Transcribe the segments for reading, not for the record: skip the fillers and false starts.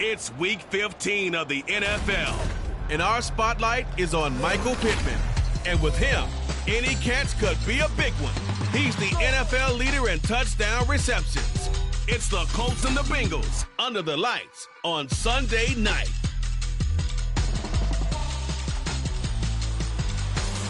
It's Week 15 of the NFL, and our spotlight is on Michael Pittman. And with him, any catch could be a big one. He's the NFL leader in touchdown receptions. It's the Colts and the Bengals under the lights on Sunday night.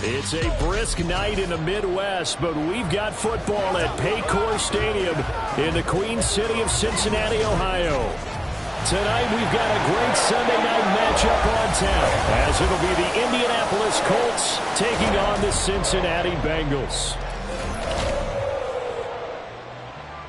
It's a brisk night in the Midwest, but we've got football at Paycor Stadium in the Queen City of Cincinnati, Ohio. Tonight we've got a great Sunday night matchup on tap, as it'll be the Indianapolis Colts taking on the Cincinnati Bengals.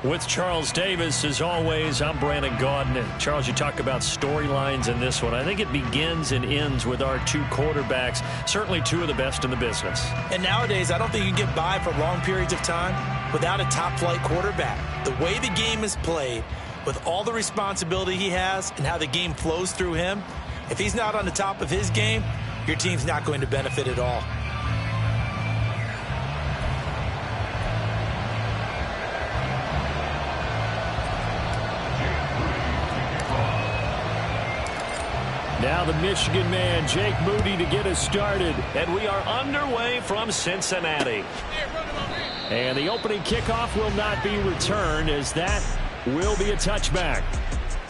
With Charles Davis, as always, I'm Brandon Gaudin. And Charles, you talk about storylines in this one. I think it begins and ends with our two quarterbacks, certainly two of the best in the business. And nowadays, I don't think you can get by for long periods of time without a top-flight quarterback. The way the game is played, with all the responsibility he has and how the game flows through him, if he's not on the top of his game, your team's not going to benefit at all. Now the Michigan man, Jake Moody, to get us started. And we are underway from Cincinnati. And the opening kickoff will not be returned, as that will be a touchback.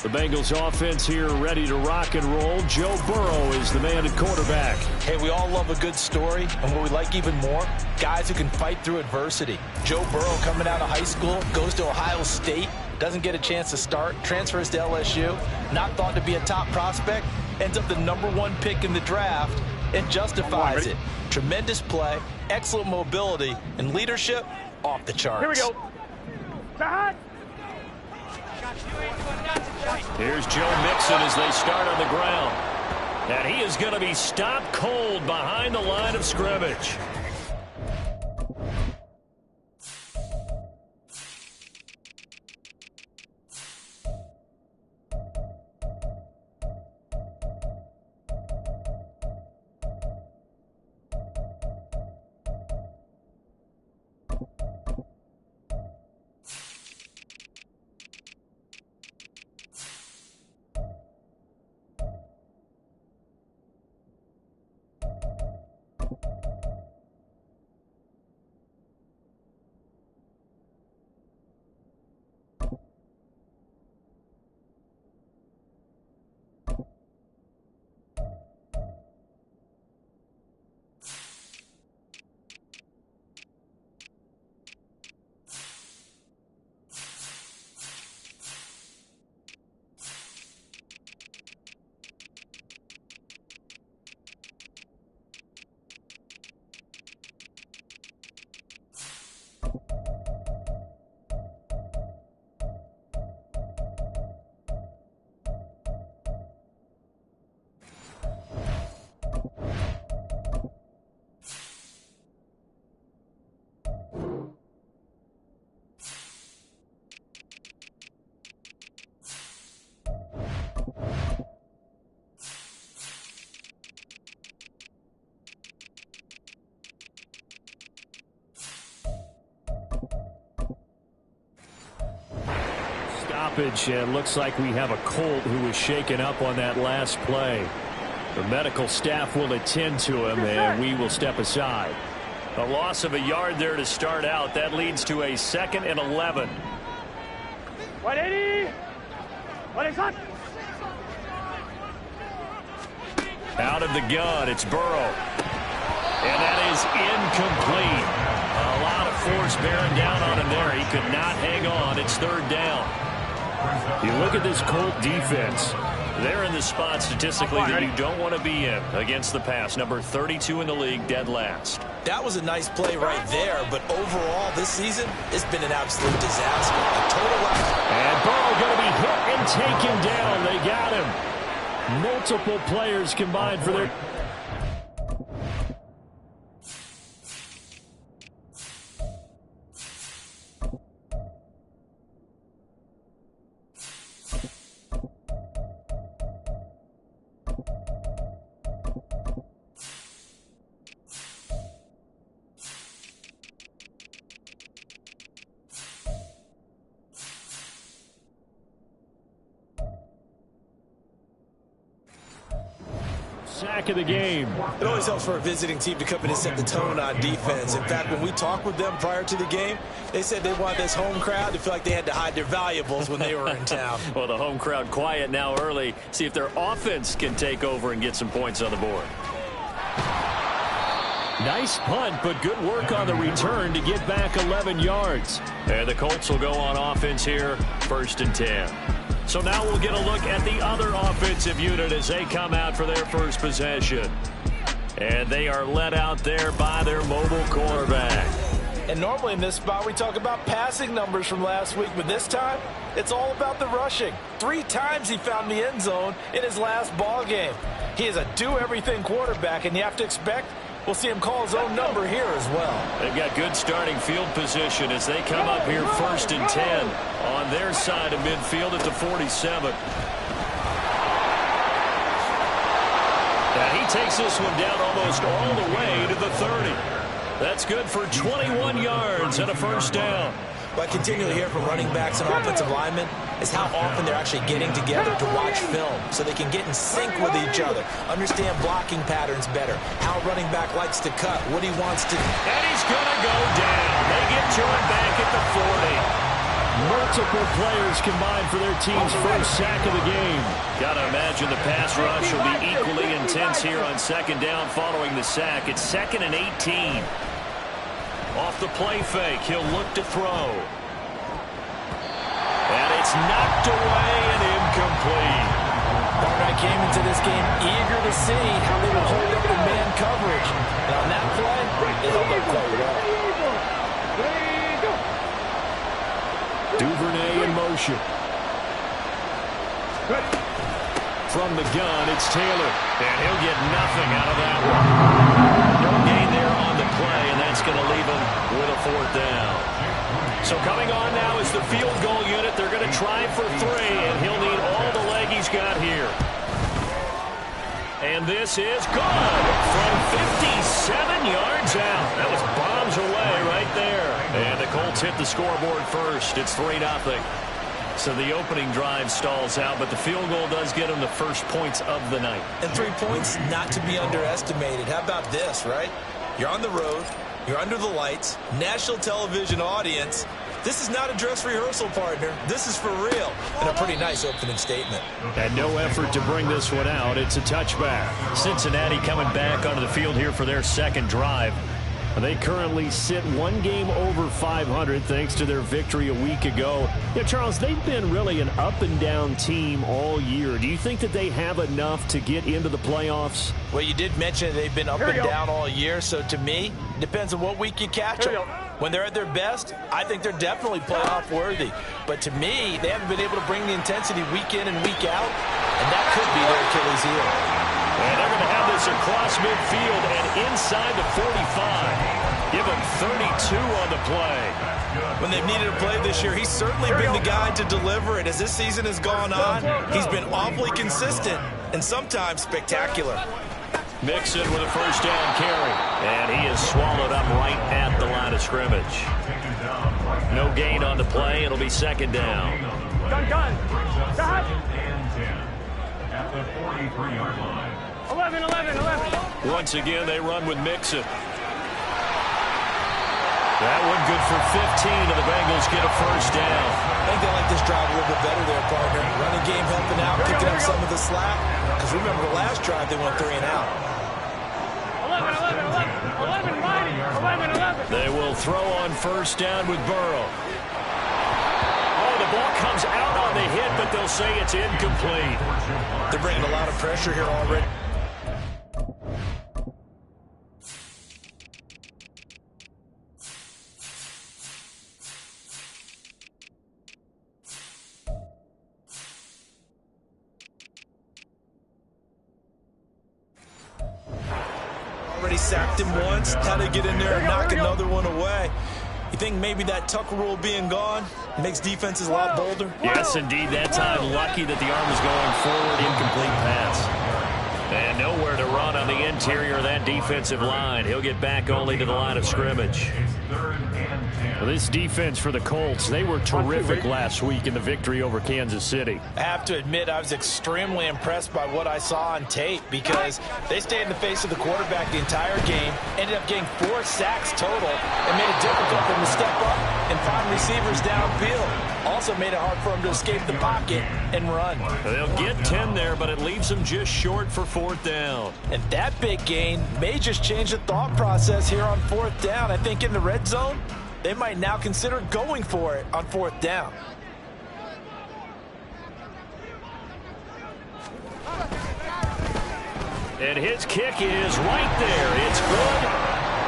The Bengals offense here ready to rock and roll. Joe Burrow is the man at quarterback. Hey, we all love a good story, and what we like even more, guys who can fight through adversity. Joe Burrow coming out of high school, goes to Ohio State, doesn't get a chance to start, transfers to LSU, not thought to be a top prospect, ends up the #1 pick in the draft, and justifies it. Tremendous play, excellent mobility, and leadership off the charts. Here we go. Here's Joe Mixon as they start on the ground. And he is going to be stopped cold behind the line of scrimmage. And looks like we have a Colt who was shaken up on that last play. The medical staff will attend to him, and we will step aside. A loss of a yard there to start out. That leads to a 2nd and 11. 180. 180. Out of the gun, it's Burrow. And that is incomplete. A lot of force bearing down on him there. He could not hang on. It's 3rd down. You look at this Colt defense. They're in the spot statistically that you don't want to be in against the pass. Number 32 in the league, dead last. That was a nice play right there, but overall this season, it's been an absolute disaster. A total loss. And Burrow going to be hit and taken down. They got him. Multiple players combined for their... Sack of the game. It always helps for a visiting team to come in and set the tone on defense. In fact, when we talked with them prior to the game, they said they wanted this home crowd to feel like they had to hide their valuables when they were in town. Well, the home crowd quiet now early. See if their offense can take over and get some points on the board. Nice punt, but good work on the return to get back 11 yards. And the Colts will go on offense here, 1st and 10. So now we'll get a look at the other offensive unit as they come out for their first possession. And they are led out there by their mobile quarterback. And normally in this spot we talk about passing numbers from last week, but this time it's all about the rushing. 3 times he found the end zone in his last ball game. He is a do-everything quarterback, and you have to expect we'll see him call his own number here as well. They've got good starting field position as they come up here 1st and 10 on their side of midfield at the 47. And he takes this one down almost all the way to the 30. That's good for 21 yards and a 1st down. What I continually hear from running backs and offensive linemen is how often they're actually getting together to watch film so they can get in sync with each other, understand blocking patterns better, how a running back likes to cut, what he wants to do. And he's going to go down. They get to him back at the 40. Multiple players combined for their team's first sack of the game. Got to imagine the pass rush will be equally intense here on second down following the sack. It's 2nd and 18. Off the play fake, he'll look to throw. And it's knocked away and incomplete. Barnett came into this game eager to see how they would hold up in man coverage. And on that play, they held up quite well. Duvernay in motion. From the gun, it's Taylor. And he'll get nothing out of that one. No gain there on the play, and that's going to leave him with a 4th down. So coming on now is the field goal unit. They're going to try for 3, and he'll need all the leg he's got here. And this is good from 57 yards out. That was bombs away right there. And the Colts hit the scoreboard first. It's 3-0. So the opening drive stalls out, but the field goal does get them the first points of the night. And 3 points not to be underestimated. How about this, right? You're on the road. You're under the lights. National television audience. This is not a dress rehearsal, partner. This is for real. And a pretty nice opening statement. And no effort to bring this one out. It's a touchback. Cincinnati coming back onto the field here for their second drive. They currently sit 1 game over 500 thanks to their victory a week ago. Yeah, Charles, they've been really an up-and-down team all year. Do you think that they have enough to get into the playoffs? Well, you did mention they've been up and down all year, so to me, it depends on what week you catch them. When they're at their best, I think they're definitely playoff-worthy. But to me, they haven't been able to bring the intensity week in and week out, and that could be their Achilles heel. And they're going to have this across midfield and inside the 45. Give them 32 on the play. When they've needed a play this year, he's certainly been the guy to deliver it. As this season has gone on, he's been awfully consistent and sometimes spectacular. Mixon with a first down carry. And he is swallowed up right at the line of scrimmage. No gain on the play. It'll be 2nd down. Gun. Stop. At the 43-yard line. 11. Once again, they run with Mixon. That one good for 15, and the Bengals get a first down. I think they like this drive a little bit better there, partner. Running game helping out, picking up some of the slack. Because remember, the last drive, they went 3 and out. 11. They will throw on first down with Burrow. Oh, the ball comes out on the hit, but they'll say it's incomplete. They're bringing a lot of pressure here already. Already sacked him once. Had to get in there and knock another one away. You think maybe that Tucker rule being gone makes defenses a lot bolder? Yes, indeed. That time, lucky that the arm was going forward. Incomplete pass. And nowhere to run on the interior of that defensive line. He'll get back only to the line of scrimmage. Well, this defense for the Colts, they were terrific last week in the victory over Kansas City. I have to admit, I was extremely impressed by what I saw on tape because they stayed in the face of the quarterback the entire game, ended up getting 4 sacks total, and made it difficult for them to step up and find receivers downfield. Also made it hard for them to escape the pocket and run. They'll get 10 there, but it leaves them just short for 4th down. And that big gain may just change the thought process here on 4th down. I think in the red zone, they might now consider going for it on 4th down. And his kick is right there. It's good.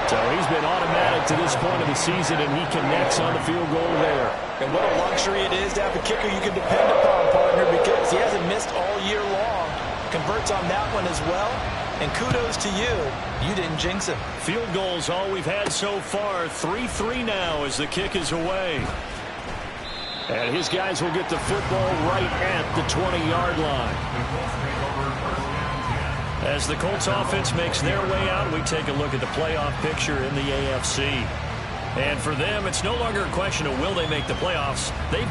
So he's been automatic to this point of the season, and he connects on the field goal there. And what a luxury it is to have a kicker you can depend upon, partner, because he hasn't missed all year long. Converts on that one as well. And kudos to you. You didn't jinx him. Field goals all we've had so far. 3-3 now as the kick is away. And his guys will get the football right at the 20-yard line. As the Colts offense makes their way out, we take a look at the playoff picture in the AFC. And for them, it's no longer a question of will they make the playoffs. They've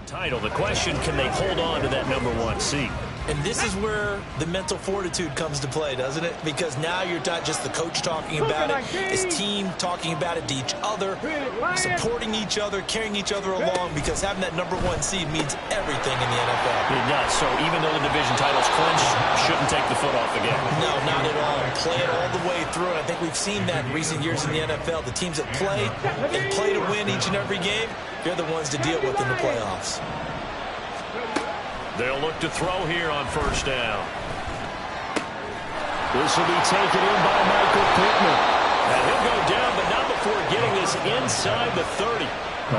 title. The question, can they hold on to that #1 seed? And this is where the mental fortitude comes to play, doesn't it? Because now you're not just the coach talking about it, it's team talking about it to each other, supporting each other, carrying each other along, because having that #1 seed means everything in the NFL. It does. So even though the division title's clinched, shouldn't take the foot off again. No, not at all. Play it all the way through. And I think we've seen that in recent years in the NFL. The teams that play and play to win each and every game, they're the ones to deal with in the playoffs. They'll look to throw here on first down. This will be taken in by Michael Pittman. And he'll go down, but not before getting this inside the 30.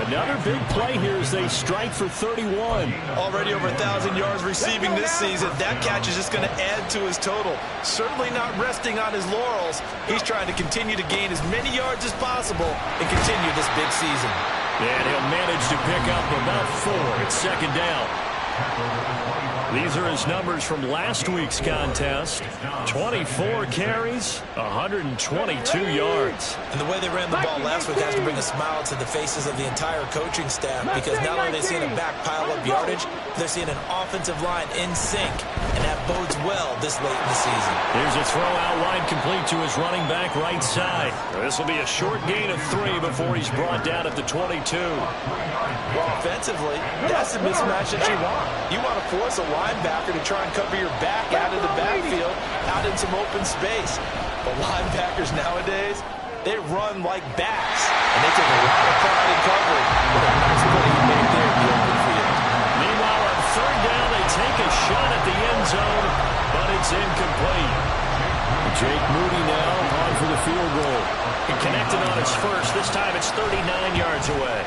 Another big play here as they strike for 31. Already over 1,000 yards receiving this season. That catch is just going to add to his total. Certainly not resting on his laurels. He's trying to continue to gain as many yards as possible and continue this big season. And he'll manage to pick up about 4 at second down. These are his numbers from last week's contest. 24 carries, 122 yards. And the way they ran the ball last week has to bring a smile to the faces of the entire coaching staff, because not only are they seeing a back pile up yardage, they're seeing an offensive line in sync, and that bodes well this late in the season. Here's a throw out wide, complete to his running back right side. This will be a short gain of 3 before he's brought down at the 22. Well, offensively, that's the mismatch that you want. You want to force a linebacker to try and cover your back out of the backfield, out in some open space. But linebackers nowadays, they run like backs, and they take a lot of pride in covering. What a nice play you made there in the open field. Meanwhile, on third down, they take a shot at the end zone, but it's incomplete. Jake Moody now on for the field goal. He connected on its first. This time it's 39 yards away.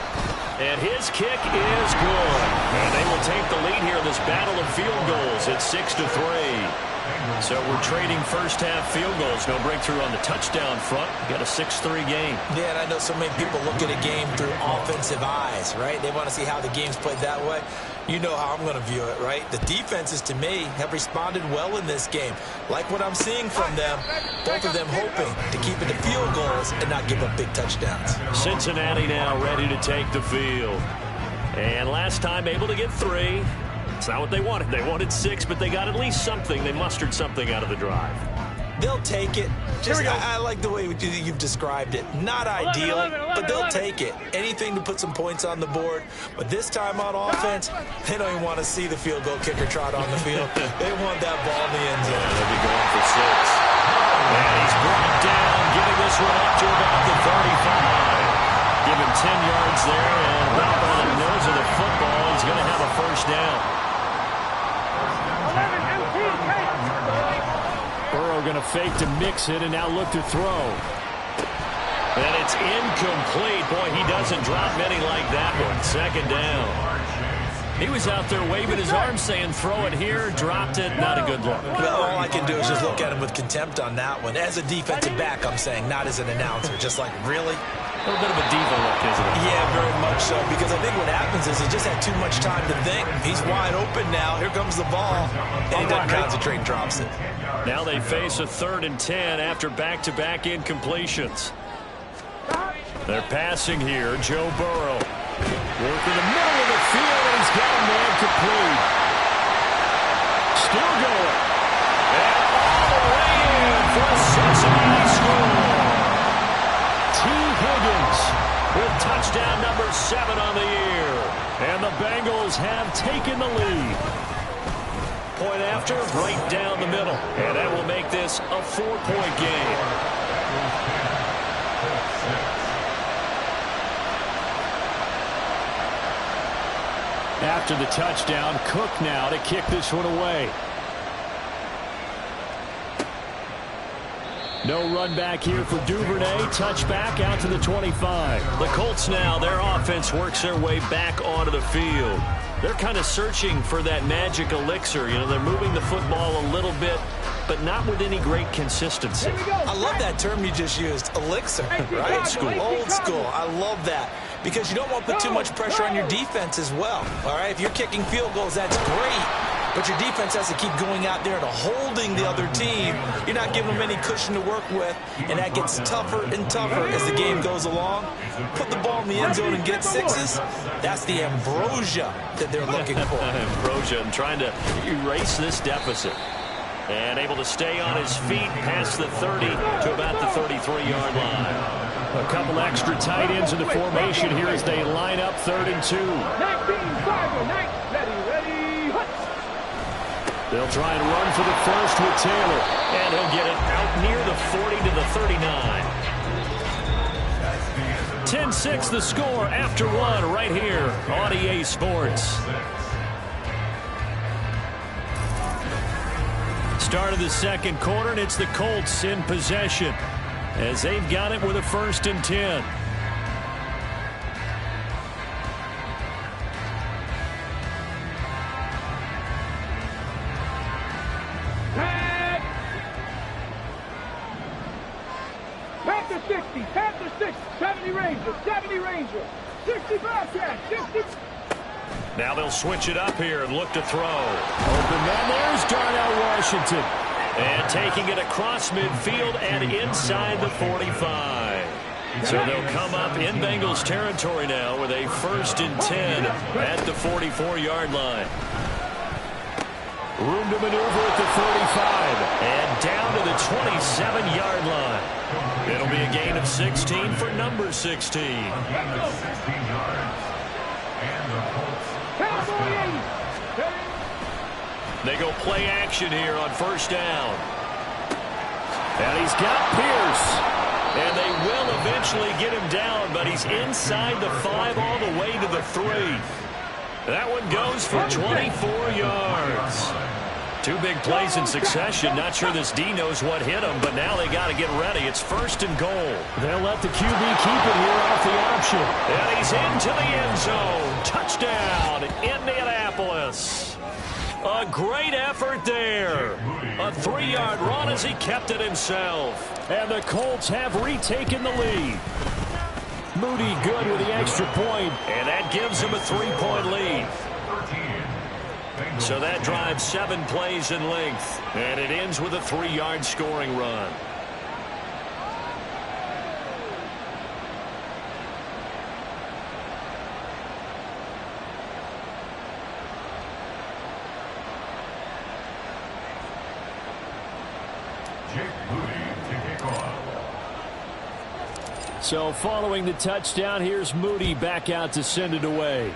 And his kick is good. And they will take the lead here in this battle of field goals. It's 6-3. So we're trading first half field goals. No breakthrough on the touchdown front. Got a 6-3 game. Yeah, and I know so many people look at a game through offensive eyes, right? They want to see how the game's played that way. You know how I'm going to view it, right? The defenses, to me, have responded well in this game. Like what I'm seeing from them, both of them hoping to keep it to field goals and not give up big touchdowns. Cincinnati now ready to take the field. And last time able to get 3. It's not what they wanted. They wanted 6, but they got at least something. They mustered something out of the drive. They'll take it. I like the way you've described it. Not ideal, but they'll take it. Anything to put some points on the board. But this time on offense, they don't even want to see the field goal kicker trot on the field. They want that ball in the end zone. Yeah, they'll be going for 6. And he's brought down, getting this one up to about the 35. Give him 10 yards there, and right by the nose of the football, he's going to have a first down. Burrow going to fake to mix it and now look to throw. And it's incomplete. Boy, he doesn't drop many like that one. Second down. He was out there waving his arms saying throw it here, dropped it, not a good look. Well, all I can do is just look at him with contempt on that one. As a defensive back, I'm saying, not as an announcer. Just like, really? A little bit of a diva look, isn't it? Yeah, very much so, because I think what happens is he just had too much time to think. He's wide open now. Here comes the ball, and he doesn't concentrate and drops it. Now they face a 3rd and 10 after back-to-back incompletions. They're passing here. Joe Burrow working the middle of the field, and he's got a man complete. Still going. And all the way in for a Cincinnati score. T. Higgins with touchdown number 7 on the year. And the Bengals have taken the lead. Point after, right down the middle. And that will make this a 4-point game. After the touchdown, Cook now to kick this one away. No run back here for Duvernay. Touchback out to the 25. The Colts now, their offense works their way back onto the field. They're kind of searching for that magic elixir. You know, they're moving the football a little bit, but not with any great consistency. I love that term you just used, elixir, right? Old school. Old school. I love that. Because you don't want to put too much pressure on your defense as well. All right, if you're kicking field goals, that's great. But your defense has to keep going out there to holding the other team. You're not giving them any cushion to work with, and that gets tougher and tougher as the game goes along. Put the ball in the end zone and get sixes. That's the ambrosia that they're looking for. Ambrosia and trying to erase this deficit. And able to stay on his feet past the 30 to about the 33-yard line. A couple extra tight ends in the formation here as they line up 3rd and 2. 19, 5, ready, hut. They'll try and run for the first with Taylor. And he'll get it out near the 40 to the 39. 10-6 the score after one right here on EA Sports. Start of the second quarter, and it's the Colts in possession as they've got it with a 1st and 10. Panther 60, Panther 60, 70 Ranger, 65 catch, 60. Now they'll switch it up here and look to throw. Open man, there's Darnell Washington. And taking it across midfield and inside the 45. So they'll come up in Bengals territory now with a 1st and 10 at the 44-yard line. Room to maneuver at the 45 and down to the 27-yard line. It'll be a gain of 16 for number 16. They go play action here on 1st down. And he's got Pierce. And they will eventually get him down, but he's inside the 5 all the way to the 3. That one goes for 24 yards. 2 big plays in succession. Not sure this D knows what hit him, but now they got to get ready. It's 1st and goal. They'll let the QB keep it here off the option. And he's into the end zone. Touchdown, Indianapolis. A great effort there. A 3-yard run as he kept it himself. And the Colts have retaken the lead. Moody good with the extra point, and that gives him a 3-point lead. So that drives 7 plays in length, and it ends with a 3-yard scoring run. So following the touchdown, here's Moody back out to send it away.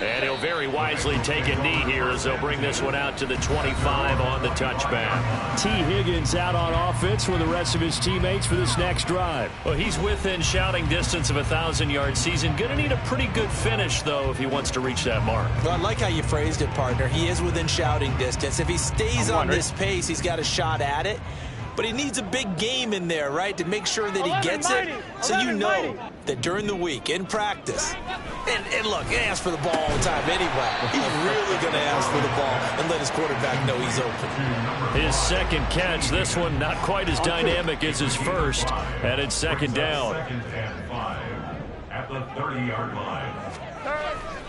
And he'll very wisely take a knee here as they'll bring this one out to the 25 on the touchback. T. Higgins out on offense with the rest of his teammates for this next drive. Well, he's within shouting distance of a 1,000-yard season. Going to need a pretty good finish, though, if he wants to reach that mark. Well, I like how you phrased it, partner. He is within shouting distance. If he stays on this pace, he's got a shot at it. But he needs a big game in there, right, to make sure that he gets it. So you know that during the week, in practice, and look, he asks for the ball all the time anyway. He's really going to ask for the ball and let his quarterback know he's open. His second catch, this one not quite as dynamic as his first, and it's 2nd down. At the 30-yard line.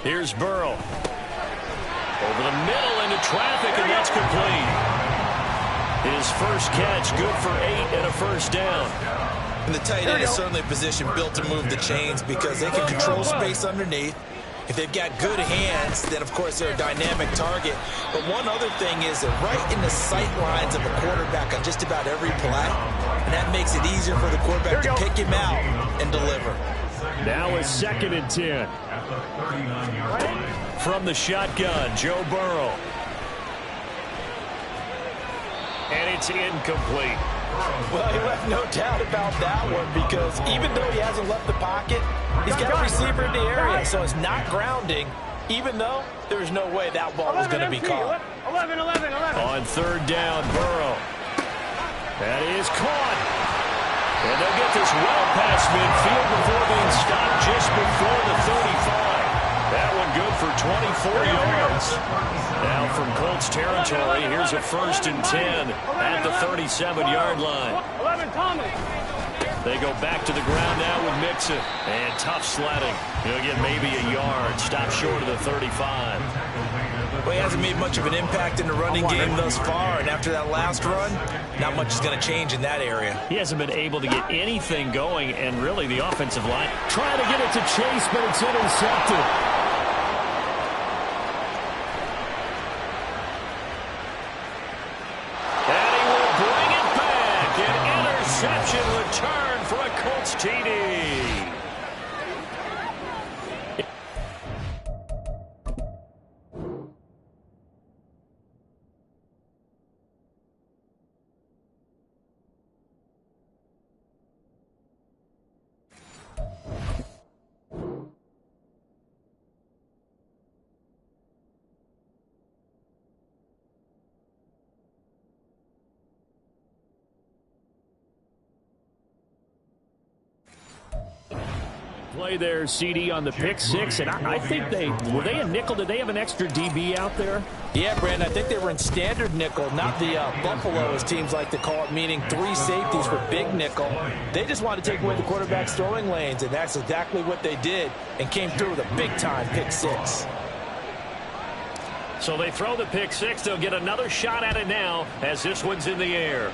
Here's Burrow. Over the middle into traffic, and that's complete. His first catch, good for 8 and a 1st down. And the tight end is certainly a position built to move the chains because they can control space underneath. If they've got good hands, then, of course, they're a dynamic target. But one other thing is that right in the sight lines of a quarterback on just about every play, and that makes it easier for the quarterback to pick him out and deliver. Now a 2nd and 10. From the shotgun, Joe Burrow. And it's incomplete. Well, you have no doubt about that one because even though he hasn't left the pocket, he's got a receiver in the area, so it's not grounding. even though there was no way that ball was going to be caught. 11. On third down, Burrow. That is caught. And they'll get this well past midfield before being stopped just before the 35. That one good for 24 yards. Now from Colts territory, here's a 1st and 10 at the 37-yard line. 11, Thomas. They go back to the ground now with Mixon. And tough sledding. He'll get maybe a yard. Stop short of the 35. Well, he hasn't made much of an impact in the running game thus far, and after that last run, not much is going to change in that area. He hasn't been able to get anything going, and really the offensive line trying to get it to Chase, but it's intercepted. And he will bring it back. An interception return for a Colts TD. Play there, CD on the pick six, and I think were they a nickel? Did they have an extra DB out there? Yeah, Brandon, I think they were in standard nickel, not the Buffalo, as teams like to call it, meaning 3 safeties for big nickel. They just wanted to take away the quarterback's throwing lanes, and that's exactly what they did, and came through with a big-time pick six. So they throw the pick six. They'll get another shot at it now as this one's in the air.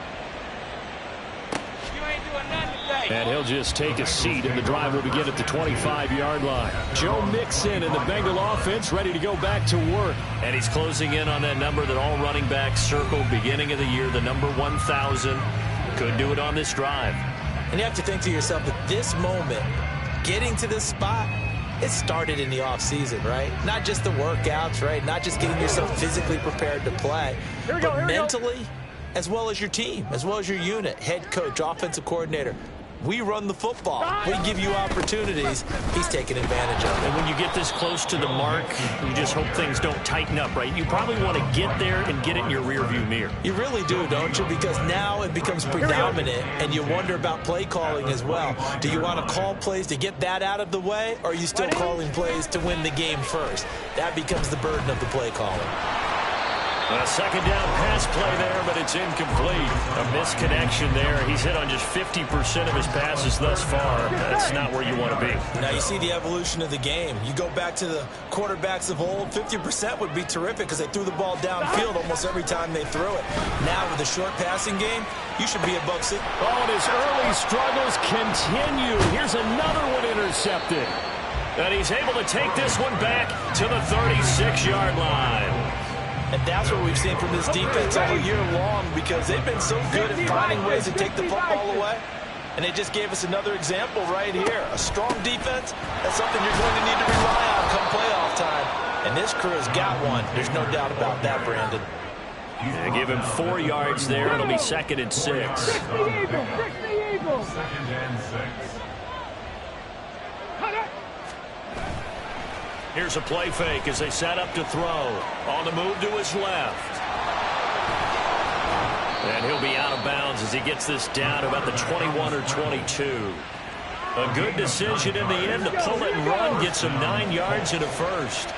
And he'll just take a seat, and the drive will begin at the 25-yard line. Joe Mixon and the Bengal offense ready to go back to work. And he's closing in on that number that all running backs circled beginning of the year, the number 1,000. Could do it on this drive. And you have to think to yourself that this moment, getting to this spot, it started in the offseason, right? Not just the workouts, right? Not just getting yourself physically prepared to play, but mentally, as well as your team, as well as your unit, head coach, offensive coordinator. We run the football. We give you opportunities. He's taking advantage of it. And when you get this close to the mark, you just hope things don't tighten up, right? You probably want to get there and get it in your rearview mirror. You really do, don't you? Because now it becomes predominant, and you wonder about play calling as well. Do you want to call plays to get that out of the way, or are you still calling plays to win the game first? That becomes the burden of the play calling. A second down pass play there, but it's incomplete. A misconnection there. He's hit on just 50% of his passes thus far. That's not where you want to be. Now you see the evolution of the game. You go back to the quarterbacks of old, 50% would be terrific because they threw the ball downfield almost every time they threw it. Now with the short passing game, you should be above 6. Oh, and his early struggles continue. Here's another one intercepted. And he's able to take this one back to the 36-yard line. And that's what we've seen from this defense all year long, because they've been so good at finding ways to take the football away. And they just gave us another example right here. A strong defense, that's something you're going to need to rely on come playoff time. And this crew has got one. There's no doubt about that, Brandon. Yeah, give him 4 yards there. It'll be 2nd and 6. 60 Eagles. 2nd and 6. Here's a play fake as they set up to throw. On the move to his left. And he'll be out of bounds as he gets this down to about the 21 or 22. A good decision in the end to pull it and run, get some 9 yards and a first.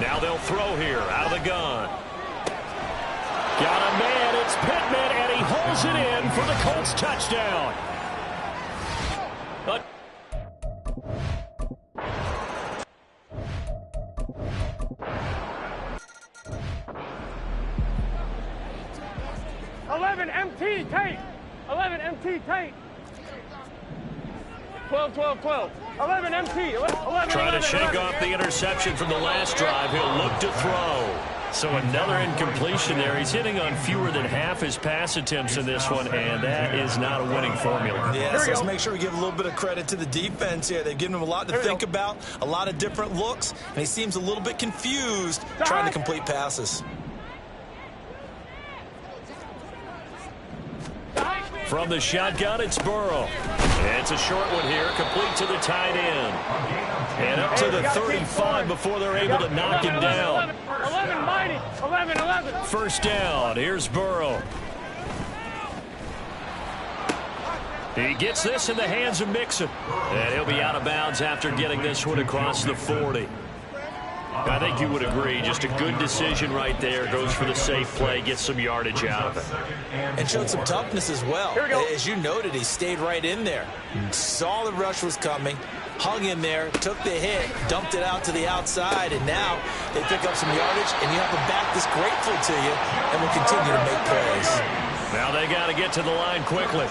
Now they'll throw here out of the gun. Got a man, it's Pittman, and he holds it in for the Colts touchdown. But 11 MT tape. 11 MT tape. 12. 11 MT. 11. Trying to shake off the interception from the last drive. He'll look to throw. So another incompletion there. He's hitting on fewer than half his pass attempts in this one, and that is not a winning formula. Yeah, so let's make sure we give a little bit of credit to the defense here. They've given him a lot to think about, a lot of different looks, and he seems a little bit confused trying to complete passes. From the shotgun, it's Burrow. It's a short one here, complete to the tight end. And up to the 35 before they're able to knock him down. 11, mighty. 11. First down, here's Burrow. He gets this in the hands of Mixon. And he'll be out of bounds after getting this one across the 40. I think you would agree, just a good decision right there. Goes for the safe play, gets some yardage out of it. And showed some toughness as well. As you noted, he stayed right in there. Saw the rush was coming, hung in there, took the hit, dumped it out to the outside, and now they pick up some yardage, and you have a back that's grateful to you and will continue to make plays. Now they got to get to the line quickly.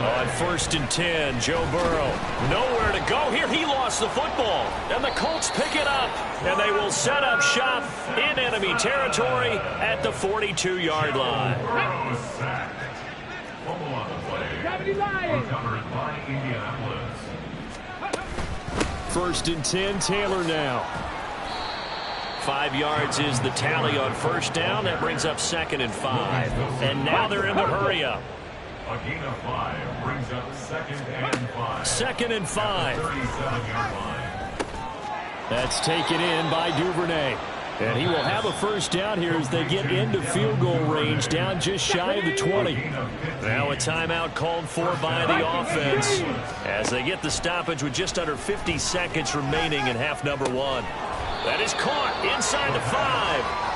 On 1st and 10, Joe Burrow. Nowhere to go here. He lost the football. And the Colts pick it up. And they will set up shop in enemy territory at the 42-yard line. First and 10, Taylor now. 5 yards is the tally on first down. That brings up 2nd and 5. And now they're in the hurry-up. A gain of 5 brings up 2nd and 5. 2nd and 5. 37-yard line. That's taken in by Duvernay. And he will have a first down here as they get into field goal range, down just shy of the 20. Now a timeout called for by the offense as they get the stoppage with just under 50 seconds remaining in half number 1. That is caught inside the 5.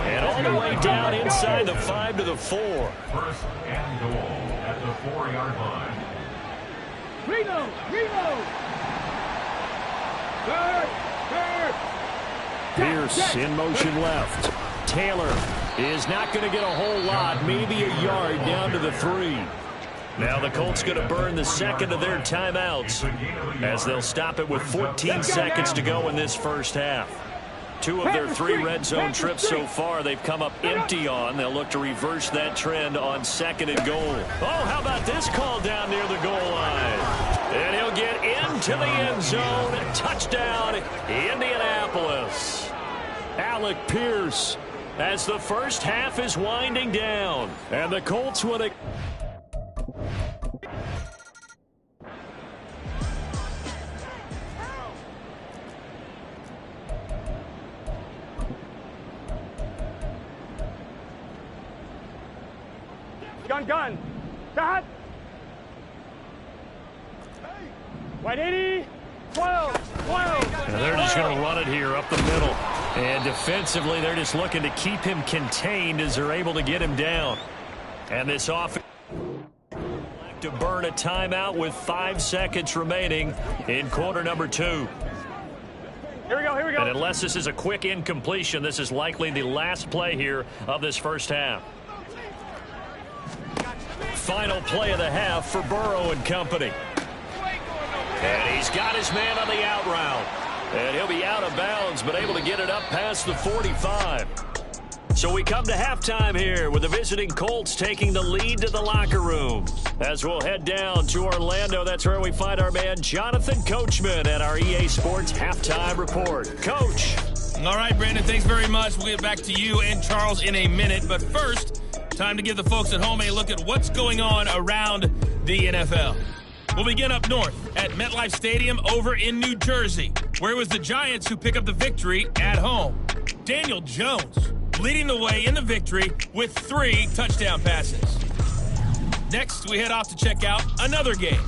And all the way down inside the 5 to the 4. First and goal at the 4-yard line. Reno. Pierce in motion left. Taylor is not going to get a whole lot, maybe a yard down to the 3. Now the Colts going to burn the second of their timeouts as they'll stop it with 14 seconds to go in this first half. 2 of their 3 red zone trips so far they've come up empty on. They'll look to reverse that trend on 2nd and goal. Oh, how about this call down near the goal line? And he'll get into the end zone. Touchdown, Indianapolis. Alec Pierce as the first half is winding down. And the Colts would... Gun. Cut. 180. 12. And they're just going to run it here up the middle. And defensively, they're just looking to keep him contained as they're able to get him down. And this offense to burn a timeout with 5 seconds remaining in quarter number 2. Here we go. And unless this is a quick incompletion, this is likely the last play here of this first half. Final play of the half for Burrow and company. And he's got his man on the out route. And he'll be out of bounds, but able to get it up past the 45. So we come to halftime here with the visiting Colts taking the lead to the locker room. As we'll head down to Orlando, that's where we find our man Jonathan Coachman at our EA Sports Halftime Report. Coach. All right, Brandon, thanks very much. We'll get back to you and Charles in a minute. But first, time to give the folks at home a look at what's going on around the NFL. We'll begin up north at MetLife Stadium over in New Jersey, where it was the Giants who pick up the victory at home. Daniel Jones leading the way in the victory with 3 touchdown passes. Next, we head off to check out another game.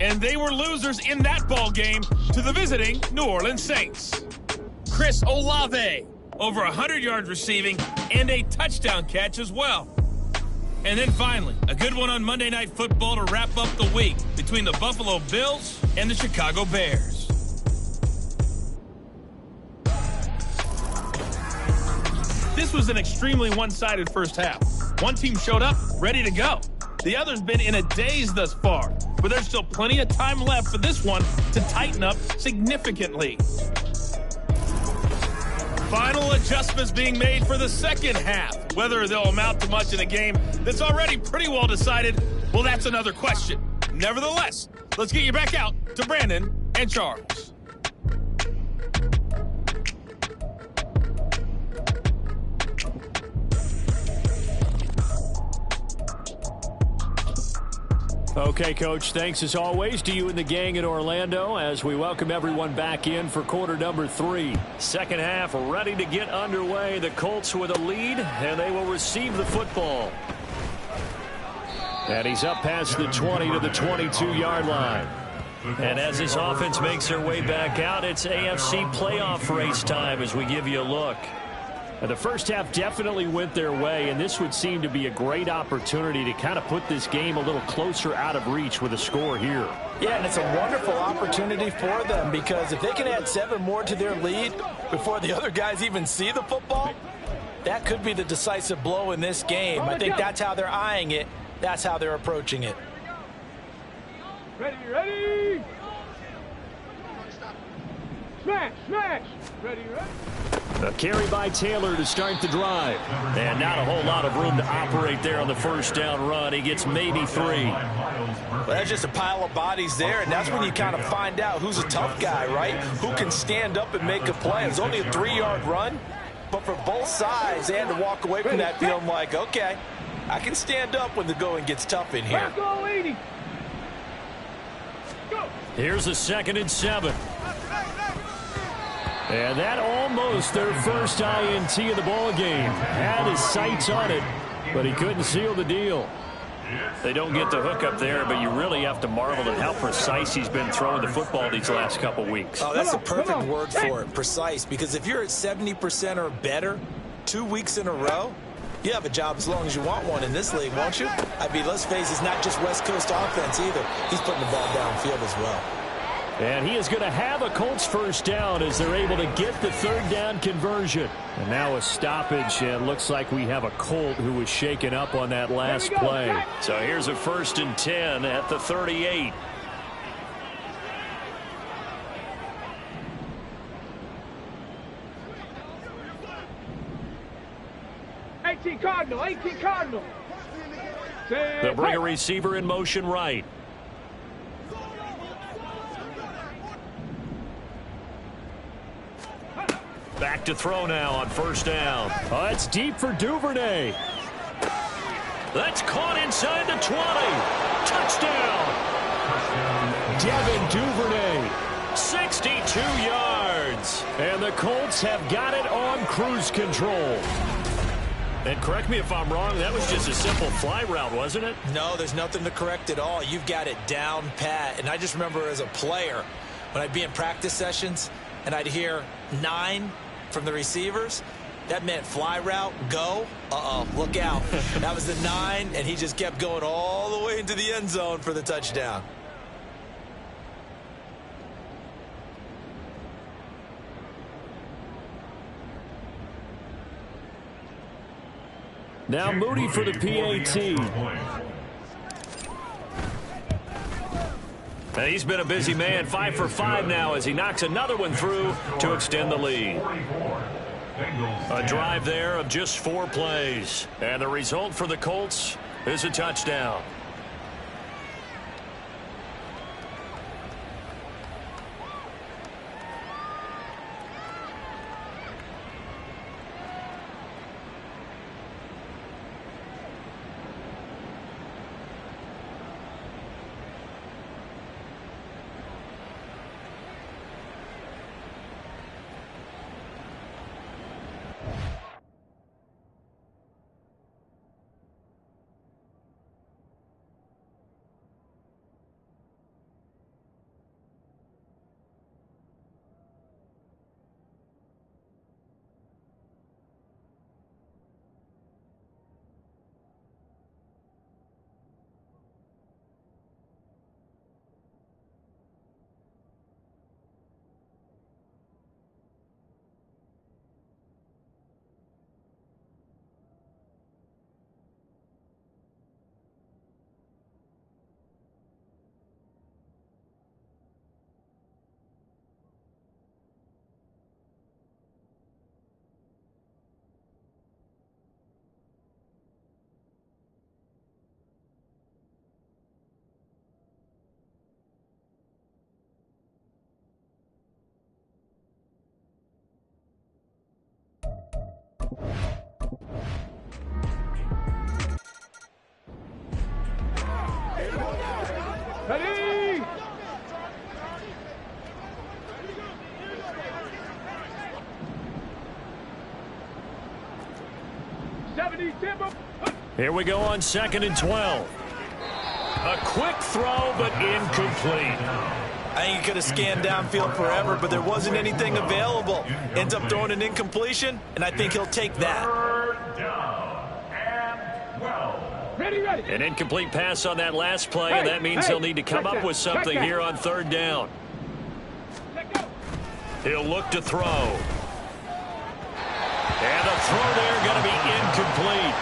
And they were losers in that ball game to the visiting New Orleans Saints. Chris Olave, over 100 yards receiving and a touchdown catch as well. And then finally, a good one on Monday Night Football to wrap up the week between the Buffalo Bills and the Chicago Bears. This was an extremely one-sided first half. One team showed up, ready to go. The other's been in a daze thus far, but there's still plenty of time left for this one to tighten up significantly. Final adjustments being made for the second half. Whether they'll amount to much in a game that's already pretty well decided, well, that's another question. Nevertheless, let's get you back out to Brandon and Charles. Okay, Coach, thanks as always to you and the gang in Orlando as we welcome everyone back in for quarter number 3. Second half ready to get underway. The Colts with a lead, and they will receive the football. And he's up past the 20 to the 22-yard line. And as this offense makes their way back out, it's AFC playoff race time as we give you a look. And the first half definitely went their way, and this would seem to be a great opportunity to kind of put this game a little closer out of reach with a score here. Yeah, and it's a wonderful opportunity for them because if they can add 7 more to their lead before the other guys even see the football, that could be the decisive blow in this game. I think that's how they're eyeing it. That's how they're approaching it. Ready. Smash. Ready. A carry by Taylor to start the drive. And not a whole lot of room to operate there on the first down run. He gets maybe 3. Well, that's just a pile of bodies there, and that's when you kind of find out who's a tough guy, right? Who can stand up and make a play. It's only a 3-yard run, but for both sides, they had to walk away from that feeling like, okay, I can stand up when the going gets tough in here. Go, 80. Here's a 2nd and 7. And that almost their first INT of the ball game. Had his sights on it, but he couldn't seal the deal. They don't get the hook up there, but you really have to marvel at how precise he's been throwing the football these last couple weeks. Oh, that's the perfect word for it, precise, because if you're at 70% or better 2 weeks in a row, you have a job as long as you want one in this league, won't you? I mean, let's face it, it's not just West Coast offense either. He's putting the ball downfield as well. And he is going to have a Colts first down as they're able to get the 3rd down conversion. And now a stoppage, and looks like we have a Colt who was shaken up on that last play. So here's a 1st and 10 at the 38. Cardinal. They'll bring a receiver in motion right. Back to throw now on 1st down. Oh, it's deep for Duvernay. That's caught inside the 20. Touchdown. Devin Duvernay. 62 yards. And the Colts have got it on cruise control. And correct me if I'm wrong, that was just a simple fly route, wasn't it? No, there's nothing to correct at all. You've got it down pat. And I just remember as a player, when I'd be in practice sessions and I'd hear 9 from the receivers, that meant fly route, go. Look out. That was the 9, and he just kept going all the way into the end zone for the touchdown. Now Moody for the PAT. And he's been a busy man, 5 for 5 now as he knocks another one through to extend the lead. A drive there of just 4 plays. And the result for the Colts is a touchdown. Ready! 70 tempo. Here we go on 2nd and 12. A quick throw, but incomplete. I think he could have scanned downfield forever, but there wasn't anything available. Ends up throwing an incompletion, and I think he'll take that. Third down and 12. Ready, ready. An incomplete pass on that last play, and that means he'll need to come up with something here on 3rd down. He'll look to throw. And the throw there going to be incomplete.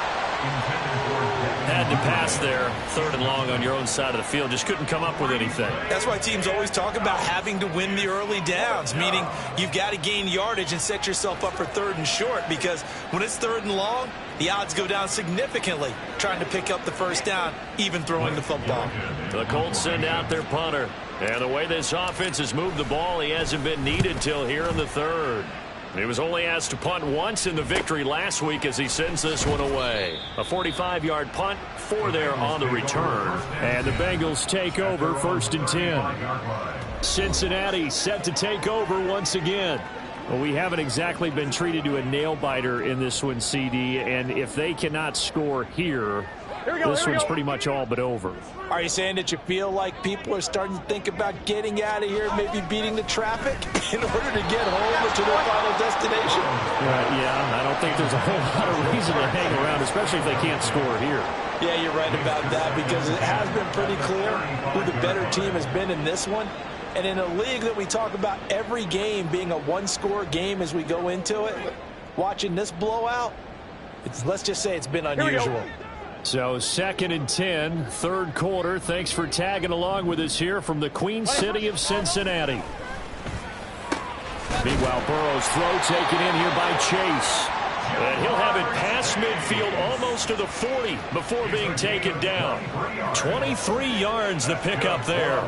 Had to pass there, 3rd and long on your own side of the field. Just couldn't come up with anything. That's why teams always talk about having to win the early downs, meaning you've got to gain yardage and set yourself up for 3rd and short, because when it's 3rd and long, the odds go down significantly trying to pick up the 1st down, even throwing the football. The Colts send out their punter. And the way this offense has moved the ball, he hasn't been needed till here in the 3rd. He was only asked to punt once in the victory last week as he sends this one away. A 45-yard punt, 4 there on the return. And the Bengals take over 1st and 10. Cincinnati set to take over once again. Well, we haven't exactly been treated to a nail-biter in this one, CD. And if they cannot score here, this one's pretty much all but over. Are you saying that you feel like people are starting to think about getting out of here, maybe beating the traffic in order to get home or to their final destination? Yeah, I don't think there's a whole lot of reason to hang around, especially if they can't score here. Yeah, you're right about that, because it has been pretty clear who the better team has been in this one. And in a league that we talk about every game being a one-score game as we go into it, watching this blowout, let's just say it's been unusual. So 2nd and 10, 3rd quarter. Thanks for tagging along with us here from the Queen City of Cincinnati. Meanwhile, Burrow's throw taken in here by Chase. And he'll have it past midfield almost to the 40 before being taken down. 23 yards the pickup there.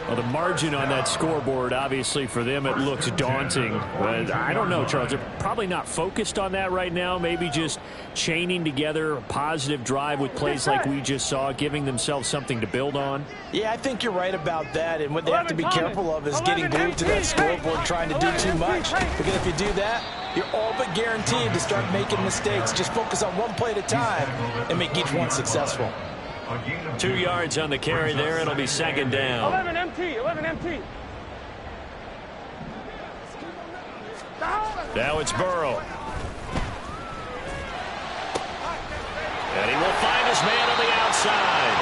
Well, the margin on that scoreboard, obviously for them, it looks daunting. But I don't know, Charles. They're probably not focused on that right now. Maybe just chaining together a positive drive with plays like we just saw, giving themselves something to build on. Yeah, I think you're right about that. And what they have to be careful of is getting glued to that scoreboard trying to do too much. Because if you do that, you're all but guaranteed to start making mistakes. Just focus on one play at a time and make each one successful. 2 yards on the carry there. It'll be 2nd down. 11 MT, 11 MT. Now it's Burrow. And he will find his man on the outside.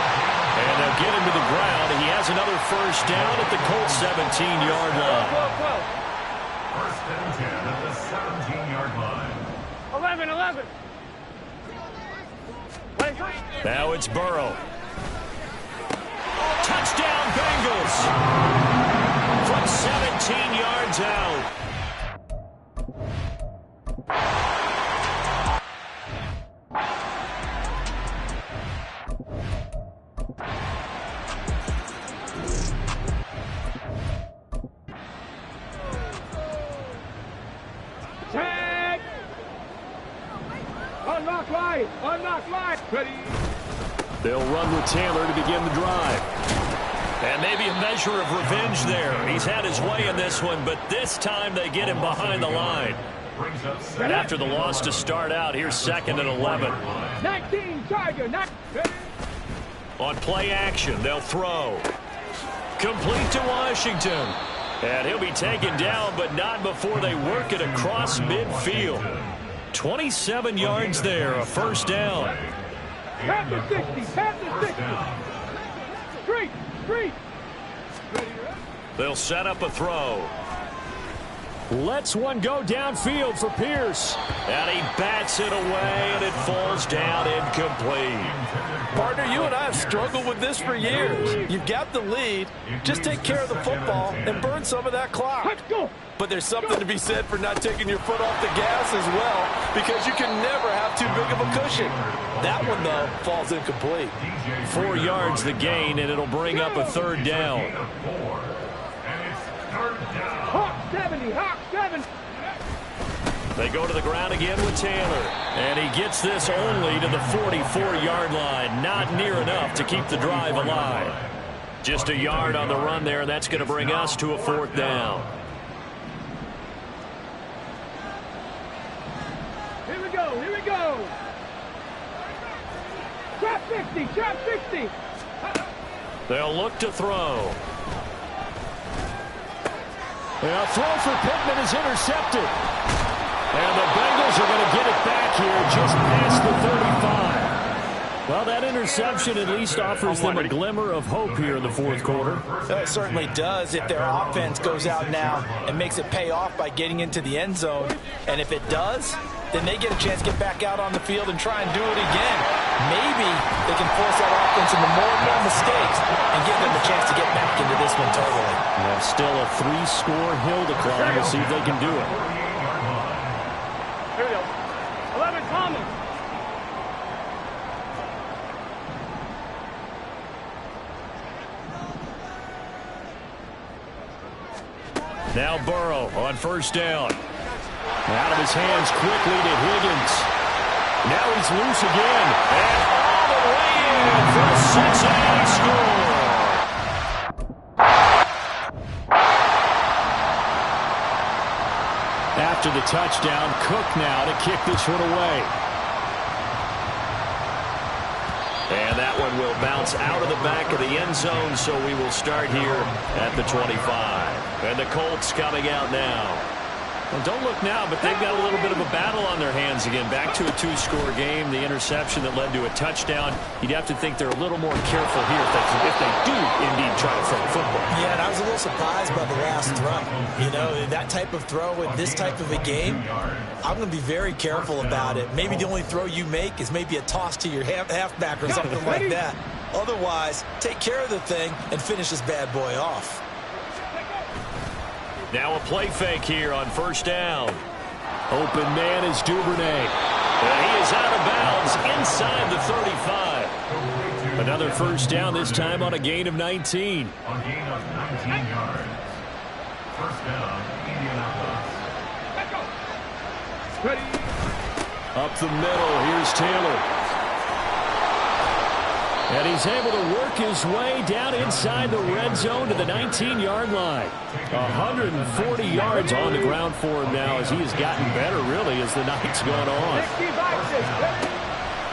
And they'll get him to the ground. He has another 1st down at the Colts 17-yard line. 1st and 10 at the 17-yard line. 11, 11. Now it's Burrow. Touchdown, Bengals. From 17 yards out. Tag! Unlock line! Unlock line! Ready? They'll run with Taylor to begin the drive. And maybe a measure of revenge there. He's had his way in this one, but this time they get him behind the line. And after the loss to start out, here's 2nd and 11. 19, Charger, not ready. On play action, they'll throw. Complete to Washington. And he'll be taken down, but not before they work it across midfield. 27 yards there, a 1st down. Past the 60, past the 60. Street, street. They'll set up a throw. Lets one go downfield for Pierce. And he bats it away, and it falls down incomplete. Partner, you and I have struggled with this for years. You've got the lead. Just take care of the football and burn some of that clock. Let's go. But there's something to be said for not taking your foot off the gas as well, because you can never have too big of a cushion. That one, though, falls incomplete. 4 yards the gain, and it'll bring up a 3rd down. Hawk 70, Hawk 7. They go to the ground again with Taylor. And he gets this only to the 44-yard line. Not near enough to keep the drive alive. Just a yard on the run there, and that's going to bring us to a 4th down. Here we go, here we go. Trap 60, trap 60. They'll look to throw. A throw for Pittman is intercepted. And the Bengals are going to get it back here just past the 35. Well, that interception at least offers them a glimmer of hope here in the 4th quarter. It certainly does if their offense goes out now and makes it pay off by getting into the end zone. And if it does, then they get a chance to get back out on the field and try and do it again. Maybe they can force that offense into more and more mistakes and give them a chance to get back into this one totally. Yeah, still a 3-score hill to climb. We'll see if they can do it. Here we go. 11 Thomas. Now Burrow on 1st down. Out of his hands quickly to Higgins. Now he's loose again. And all the way in for a Cincinnati score. After the touchdown, Cook now to kick this one away. And that one will bounce out of the back of the end zone, so we will start here at the 25. And the Colts coming out now. Well, don't look now, but they've got a little bit of a battle on their hands again. Back to a 2-score game. The interception that led to a touchdown. You'd have to think they're a little more careful here if they do indeed try to throw the football. Yeah, and I was a little surprised by the last throw. You know, that type of throw with this type of a game, I'm going to be very careful about it. Maybe the only throw you make is maybe a toss to your halfback or something like that. Otherwise, take care of the thing and finish this bad boy off. Now a play fake here on 1st down. Open man is Duvernay. And he is out of bounds inside the 35. Another 1st down, this time on a gain of 19. A gain of 19 yards. 1st down, Indianapolis. Up the middle, here's Taylor. And he's able to work his way down inside the red zone to the 19-yard line. 140 yards on the ground for him now as he has gotten better, really, as the night's gone on.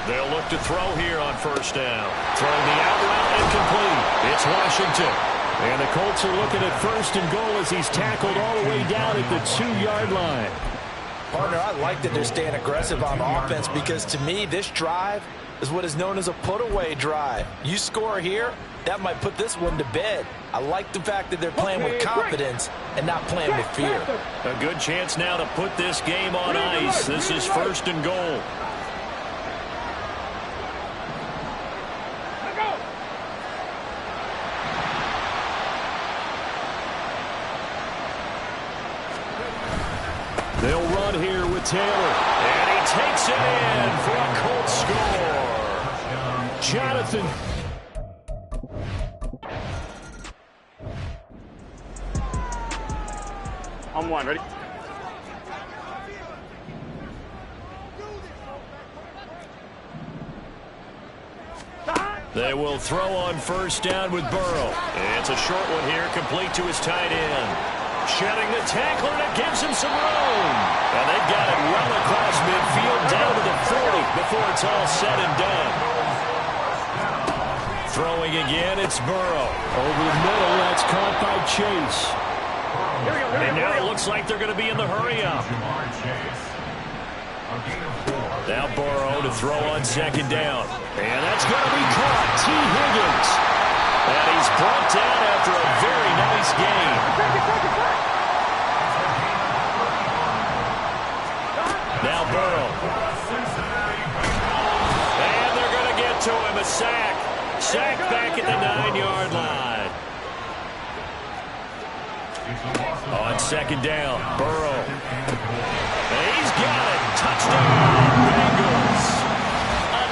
They'll look to throw here on 1st down. Throwing the out route incomplete. It's Washington. And the Colts are looking at 1st and goal as he's tackled all the way down at the 2-yard line. Partner, I like that they're staying aggressive on offense because, to me, this drive is what is known as a put-away drive. You score here, that might put this one to bed. I like the fact that they're playing with confidence and not playing with fear. A good chance now to put this game on ice. This is 1st and goal. They'll run here with Taylor. And he takes it in for a Colts score. Jonathan. On 1, ready? They will throw on 1st down with Burrow. It's a short one here, complete to his tight end. Shedding the tackler, and it gives him some room. And they've got it well across midfield, down to the 40 before it's all said and done. Throwing again, it's Burrow. Over the middle, that's caught by Chase. And now it looks like they're going to be in the hurry-up. Now Burrow to throw on 2nd down. And that's going to be caught. T. Higgins. And he's brought down after a very nice game. Now Burrow. And they're going to get to him. A sack. Sack back at the 9-yard line. On 2nd down, Burrow. And he's got it. Touchdown, Bengals. A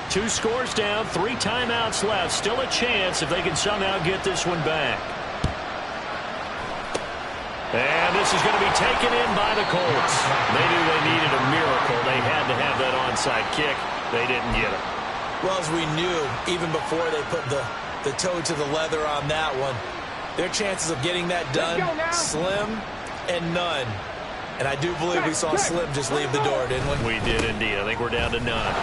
9. Two scores down, 3 timeouts left. Still a chance if they can somehow get this one back. And this is going to be taken in by the Colts. They knew they needed a miracle. They had to have that onside kick. They didn't get it. Well, as we knew, even before they put the toe to the leather on that one, their chances of getting that done, slim and none. And I do believe we saw Slim just leave the door, didn't we? We did indeed. I think we're down to none.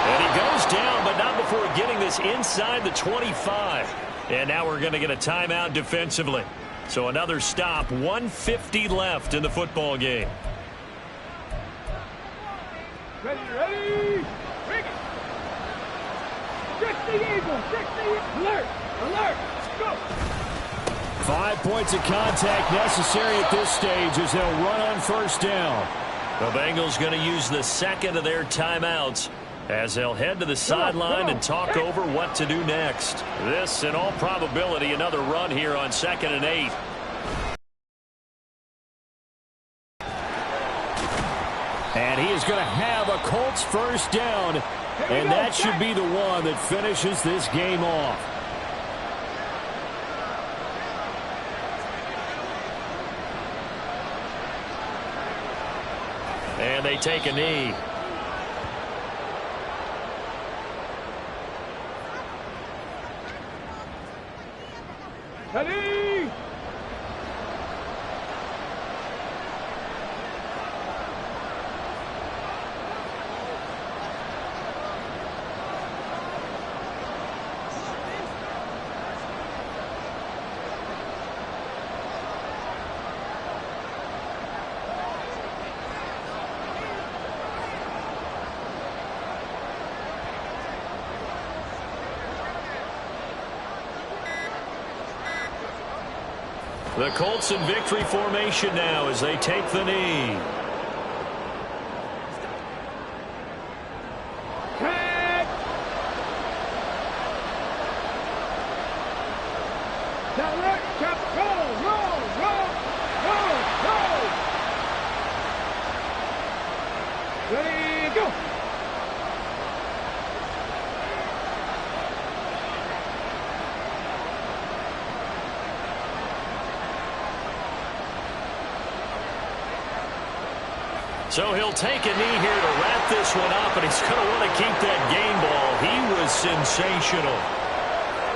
And he goes down, but not before getting this inside the 25. And now we're going to get a timeout defensively. So another stop, 1:50 left in the football game. Ready. Bring it. 60 Eagles. 60. Alert. Alert. Go. 5 points of contact necessary at this stage as they'll run on first down. The Bengals going to use the second of their timeouts as they'll head to the sideline and talk over what to do next. This, in all probability, another run here on 2nd and 8. And he is going to have a Colts first down, and that should be the one that finishes this game off. And they take a knee. Ready. The Colts in victory formation now as they take the knee. Tag. Direct. Cap. Roll. Ready. Go. So he'll take a knee here to wrap this one up, and he's going to want to keep that game ball. He was sensational.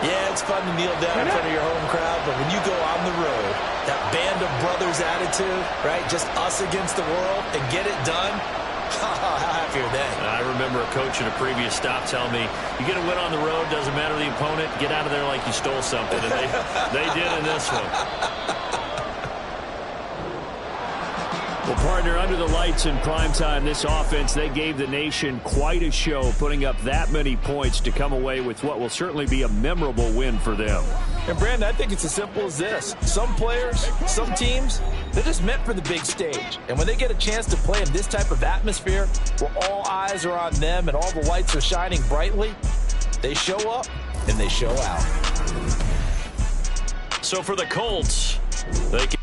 Yeah, it's fun to kneel down in front of your home crowd, but when you go on the road, that band of brothers attitude, right, just us against the world, and get it done, how happy are they? I remember a coach at a previous stop telling me, you get a win on the road, doesn't matter the opponent, get out of there like you stole something, and they did in this one. Well, partner, under the lights in primetime, this offense, they gave the nation quite a show, putting up that many points to come away with what will certainly be a memorable win for them. And, Brandon, I think it's as simple as this. Some players, some teams, they're just meant for the big stage. And when they get a chance to play in this type of atmosphere where all eyes are on them and all the lights are shining brightly, they show up and they show out. So for the Colts, they can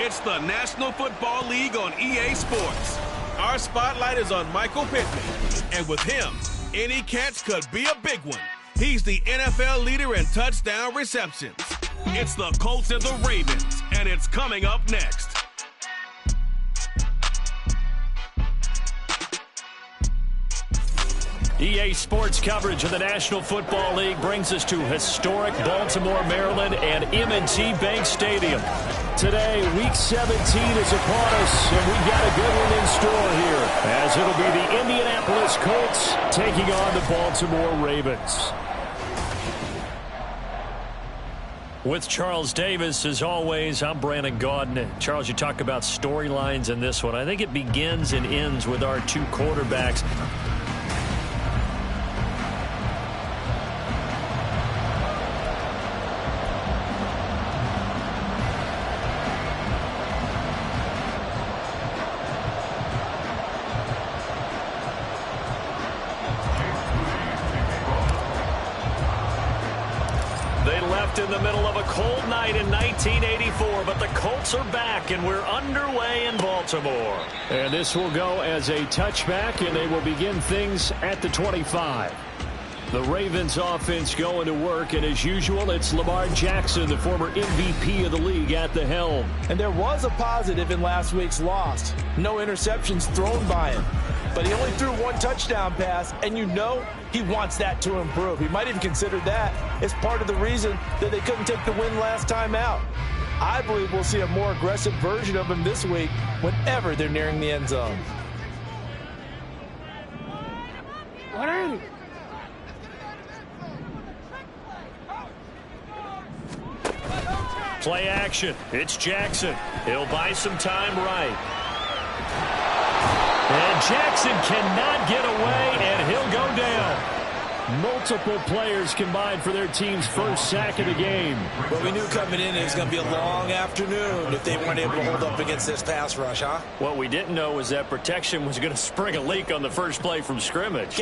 It's the National Football League on EA Sports. Our spotlight is on Michael Pittman. And with him, any catch could be a big one. He's the NFL leader in touchdown receptions. It's the Colts and the Ravens, and it's coming up next. EA Sports coverage of the National Football League brings us to historic Baltimore, Maryland, and M&T Bank Stadium. Today, Week 17 is upon us, and we've got a good one in store here, as it'll be the Indianapolis Colts taking on the Baltimore Ravens. With Charles Davis, as always, I'm Brandon Gaudin. Charles, you talk about storylines in this one. I think it begins and ends with our two quarterbacks. In the middle of a cold night in 1984, but the Colts are back, and we're underway in Baltimore. And this will go as a touchback, and they will begin things at the 25. The Ravens offense going to work, and as usual, it's Lamar Jackson, the former MVP of the league, at the helm. And there was a positive in last week's loss. No interceptions thrown by him. But he only threw one touchdown pass, and you know he wants that to improve. He might even consider that as part of the reason that they couldn't take the win last time out. I believe we'll see a more aggressive version of him this week whenever they're nearing the end zone. Play action. It's Jackson. He'll buy some time right. And Jackson cannot get away, and he'll go down. Multiple players combined for their team's first sack of the game. Well, we knew coming in it was going to be a long afternoon if they weren't able to hold up against this pass rush, huh? What we didn't know was that protection was going to spring a leak on the first play from scrimmage.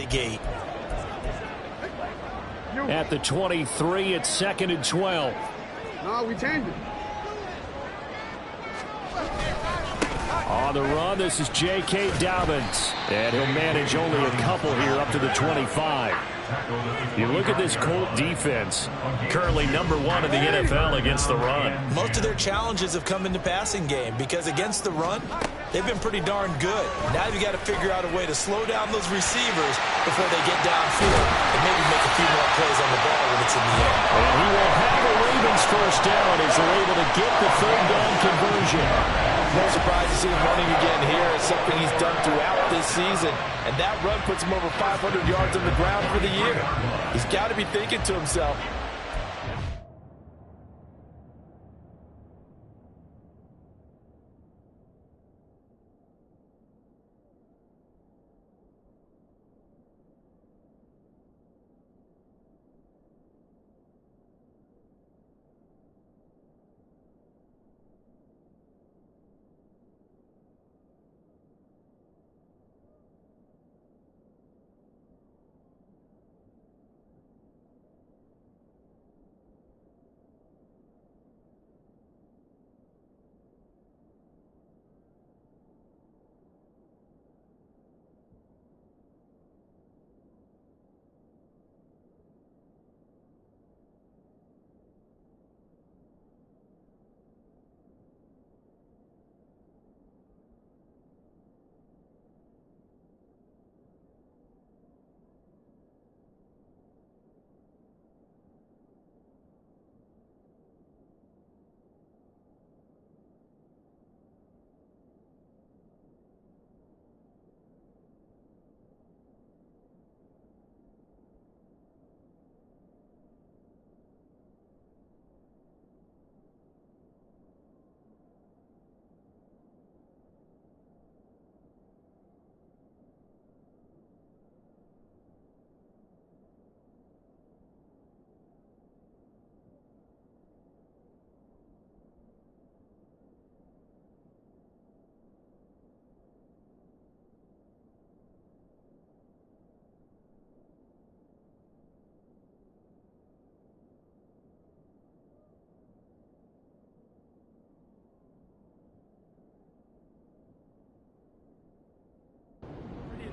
great gate. At the 23, it's 2nd and 12. No, we changed it. On the run, this is J.K. Dobbins. And he'll manage only a couple here up to the 25. You look at this Colt defense. Currently number 1 in the NFL against the run. Most of their challenges have come in the passing game because against the run, they've been pretty darn good. Now you've got to figure out a way to slow down those receivers before they get downfield and maybe make a few more plays on the ball when it's in the air. And he will have a Ravens first down as they're able to get the 3rd down conversion. No surprise to see him running again here. It's something he's done throughout this season. And that run puts him over 500 yards on the ground for the year. He's got to be thinking to himself,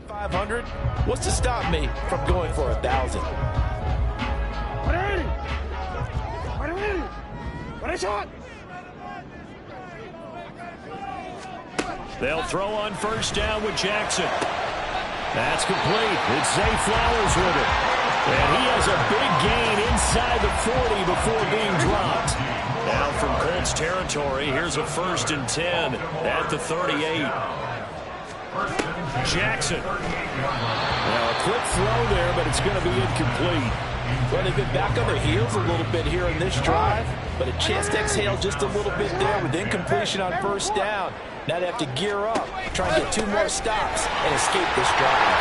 $500. What's to stop me from going for 1,000? They'll throw on first down with Jackson. That's complete. It's Zay Flowers with it. And he has a big gain inside the 40 before being dropped. Now from Colts territory, here's a 1st and 10 at the 38. Jackson. Now a quick throw there, but it's going to be incomplete. Well, they've been back on their heels a little bit here in this drive, but a chance to exhale just a little bit there with incompletion on first down. Now they have to gear up, try and get 2 more stops and escape this drive.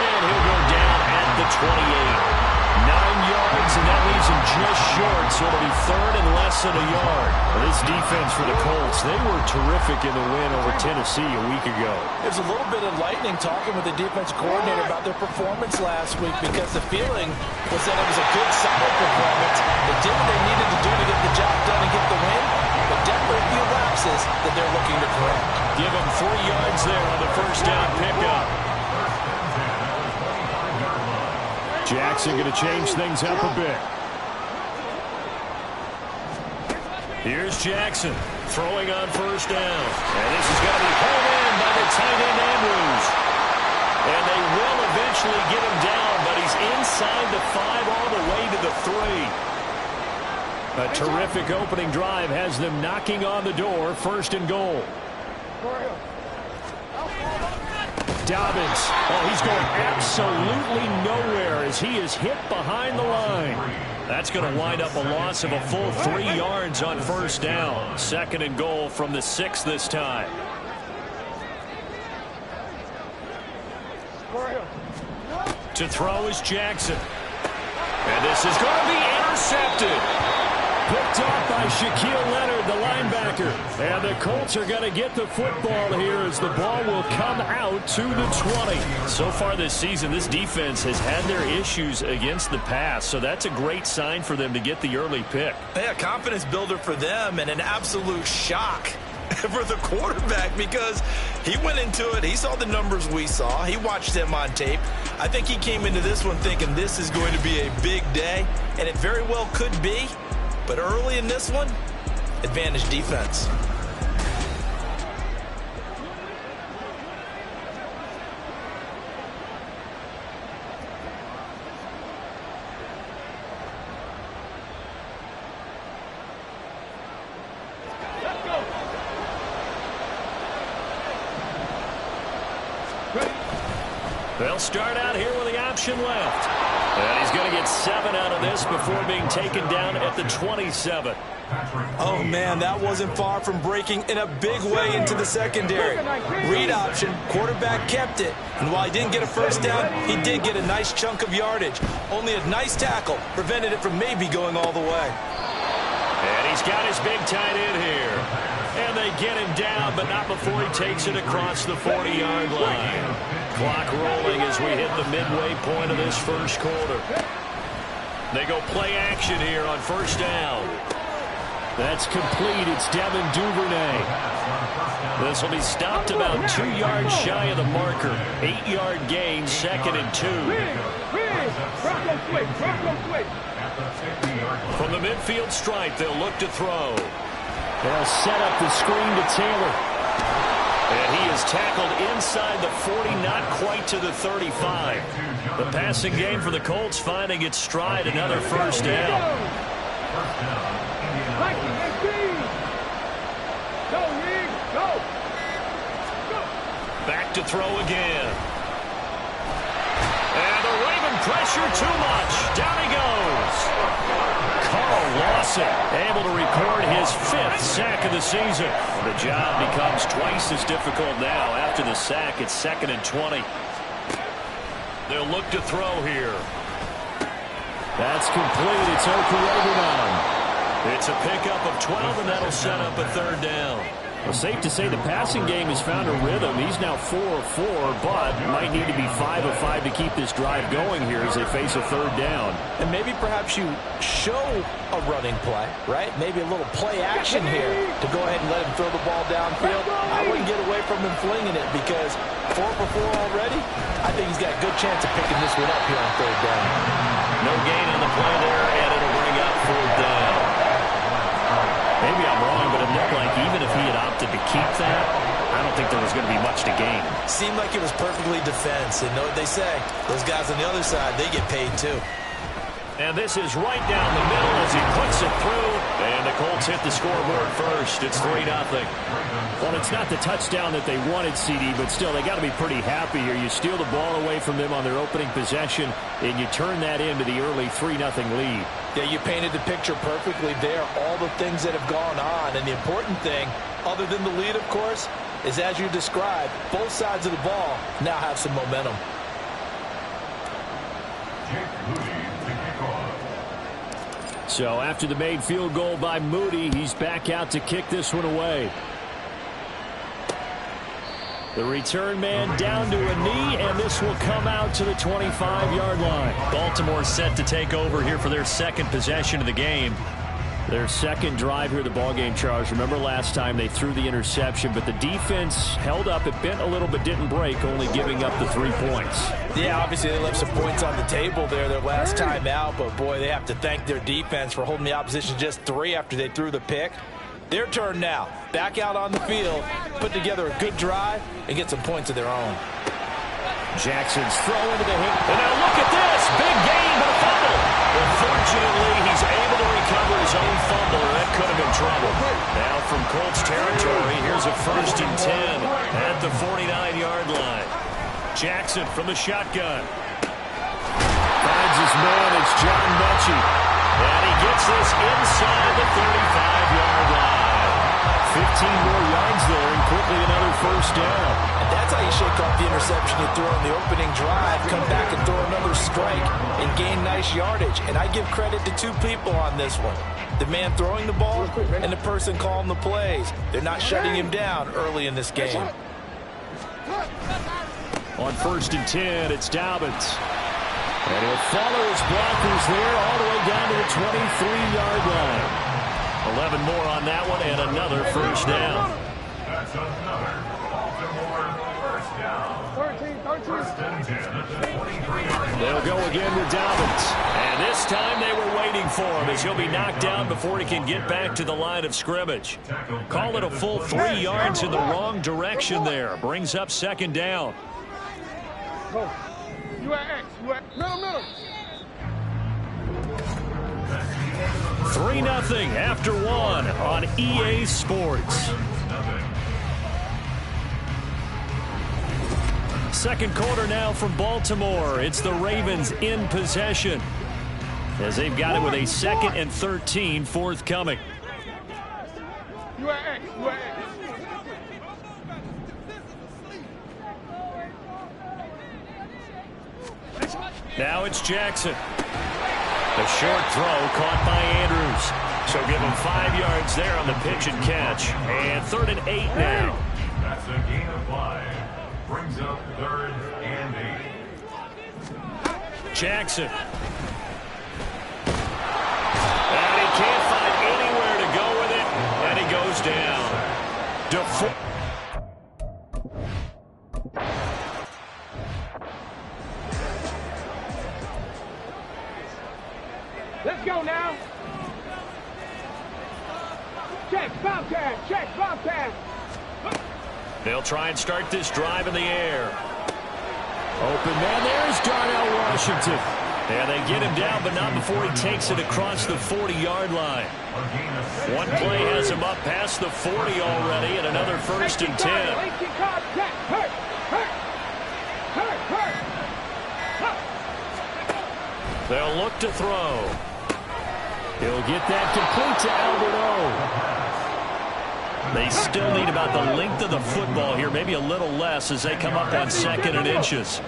And he'll go down at the 28. 9 yards, and that leaves him just short, so it'll be 3rd and less than a yard. Well, this defense for the Colts, they were terrific in the win over Tennessee a week ago. There's a little bit enlightening talking with the defense coordinator about their performance last week because the feeling was that it was a good, solid performance. They did what they needed to do to get the job done and get the win, but definitely a few lapses that they're looking to correct. Give them 3 yards there on the first down pickup. Jackson going to change things up a bit. Here's Jackson throwing on first down. And this is going to be pulled in by the tight end Andrews. And they will eventually get him down, but he's inside the 5 all the way to the 3. A terrific opening drive has them knocking on the door, 1st and goal. Dobbins. Oh, he's going absolutely nowhere as he is hit behind the line. That's going to wind up a loss of a full 3 yards on first down. 2nd and goal from the 6 this time. To throw is Jackson. And this is going to be intercepted. Picked off by Shaquille Leonard, the linebacker. And the Colts are going to get the football here as the ball will come out to the 20. So far this season, this defense has had their issues against the pass, so that's a great sign for them to get the early pick. Yeah, confidence builder for them and an absolute shock for the quarterback because he went into it. He saw the numbers we saw. He watched them on tape. I think he came into this one thinking this is going to be a big day, and it very well could be. But early in this one, advantage defense. They'll start out here with the option left. And he's going to get 7 out of this before being taken down at the 27. Oh, man, that wasn't far from breaking in a big way into the secondary. Read option, quarterback kept it. And while he didn't get a first down, he did get a nice chunk of yardage. Only a nice tackle prevented it from maybe going all the way. And he's got his big tight end here. And they get him down, but not before he takes it across the 40-yard line. Clock rolling as we hit the midway point of this first quarter. They go play action here on first down. That's complete. It's Devin Duvernay. This will be stopped about 2 yards shy of the marker. 8-yard gain, 2nd and 2. From the midfield stripe, they'll look to throw. They'll set up the screen to Taylor. And he is tackled inside the 40, not quite to the 35. The passing game for the Colts finding its stride, another first down. Back to throw again. And the Raven pressure too much. Down he goes. Carl Lawson able to record his 5th sack of the season. The job becomes twice as difficult now. After the sack, it's 2nd and 20. They'll look to throw here. That's complete. It's Okurebunan. It's a pickup of 12, and that'll set up a 3rd down. Well, safe to say the passing game has found a rhythm. He's now 4 of 4, but might need to be 5 of 5 to keep this drive going here as they face a 3rd down. And maybe perhaps you show a running play, right? Maybe a little play action here to go ahead and let him throw the ball downfield. I wouldn't get away from him flinging it because 4 for 4 already. I think he's got a good chance of picking this one up here on 3rd down. No gain on the play there, and it'll bring up 4th down. Maybe I'm wrong, but it looked like even if he had opted to keep that, I don't think there was going to be much to gain. Seemed like it was perfectly defense. And know what they say? Those guys on the other side, they get paid too. And this is right down the middle as he puts it through. And the Colts hit the scoreboard first. It's 3-0. Well, it's not the touchdown that they wanted, CD, but still, they got to be pretty happy here. You steal the ball away from them on their opening possession, and you turn that into the early 3-0 lead. Yeah, you painted the picture perfectly there. All the things that have gone on. And the important thing, other than the lead, of course, is as you described, both sides of the ball now have some momentum. So after the made field goal by Moody, he's back out to kick this one away. The return man down to a knee, and this will come out to the 25-yard line. Baltimore set to take over here for their 2nd possession of the game. Their 2nd drive here of the ballgame, Charles. Remember last time they threw the interception, but the defense held up. It bent a little but didn't break, only giving up the 3 points. Yeah, obviously they left some points on the table there their last time out, but boy, they have to thank their defense for holding the opposition just 3 after they threw the pick. Their turn now. Back out on the field, put together a good drive, and get some points of their own. Jackson's throw into the hit. And now look at this. Big gain, but a fumble. Unfortunately, he's able to recover his own fumble, or that could have been trouble. Now from Colts territory, here's a 1st and 10 at the 49-yard line. Jackson from the shotgun. Finds his man. It's John Mechie. And he gets this inside the 35-yard line. 15 more yards there, and quickly another 1st down. That's how you shake off the interception you threw on the opening drive, come back and throw another strike and gain nice yardage. And I give credit to two people on this one. The man throwing the ball and the person calling the plays. They're not shutting him down early in this game. On 1st and 10, it's Dobbins. And he'll follow his blockers there all the way down to the 23-yard line. 11 more on that one and another first down. That's another Baltimore first down. 1st and 10 at the 23-yard line. They'll go again with Dobbins. And this time they were waiting for him as he'll be knocked down before he can get back to the line of scrimmage. Call it a full 3 yards in the wrong direction there. Brings up 2nd down. You at X. You at middle. 3-0 after 1 on EA Sports. Second quarter now from Baltimore. It's the Ravens in possession as they've got it with a 2nd and 13 forthcoming. You at X. You at X. Now it's Jackson. A short throw caught by Andrews. So give him 5 yards there on the pitch and catch. And 3rd and 8 now. That's a gain of 5. Brings up 3rd and 8. Jackson. And he can't find anywhere to go with it. And he goes down. Let's go now. Check, Bobcat. Check, Bobcat. They'll try and start this drive in the air. Open man, there's Darnell Washington. And they get him down, but not before he takes it across the 40-yard line. One play has him up past the 40 already, and another 1st and 10. They'll look to throw. He'll get that complete to Albert O. They still need about the length of the football here, maybe a little less as they come up on 2nd and inches.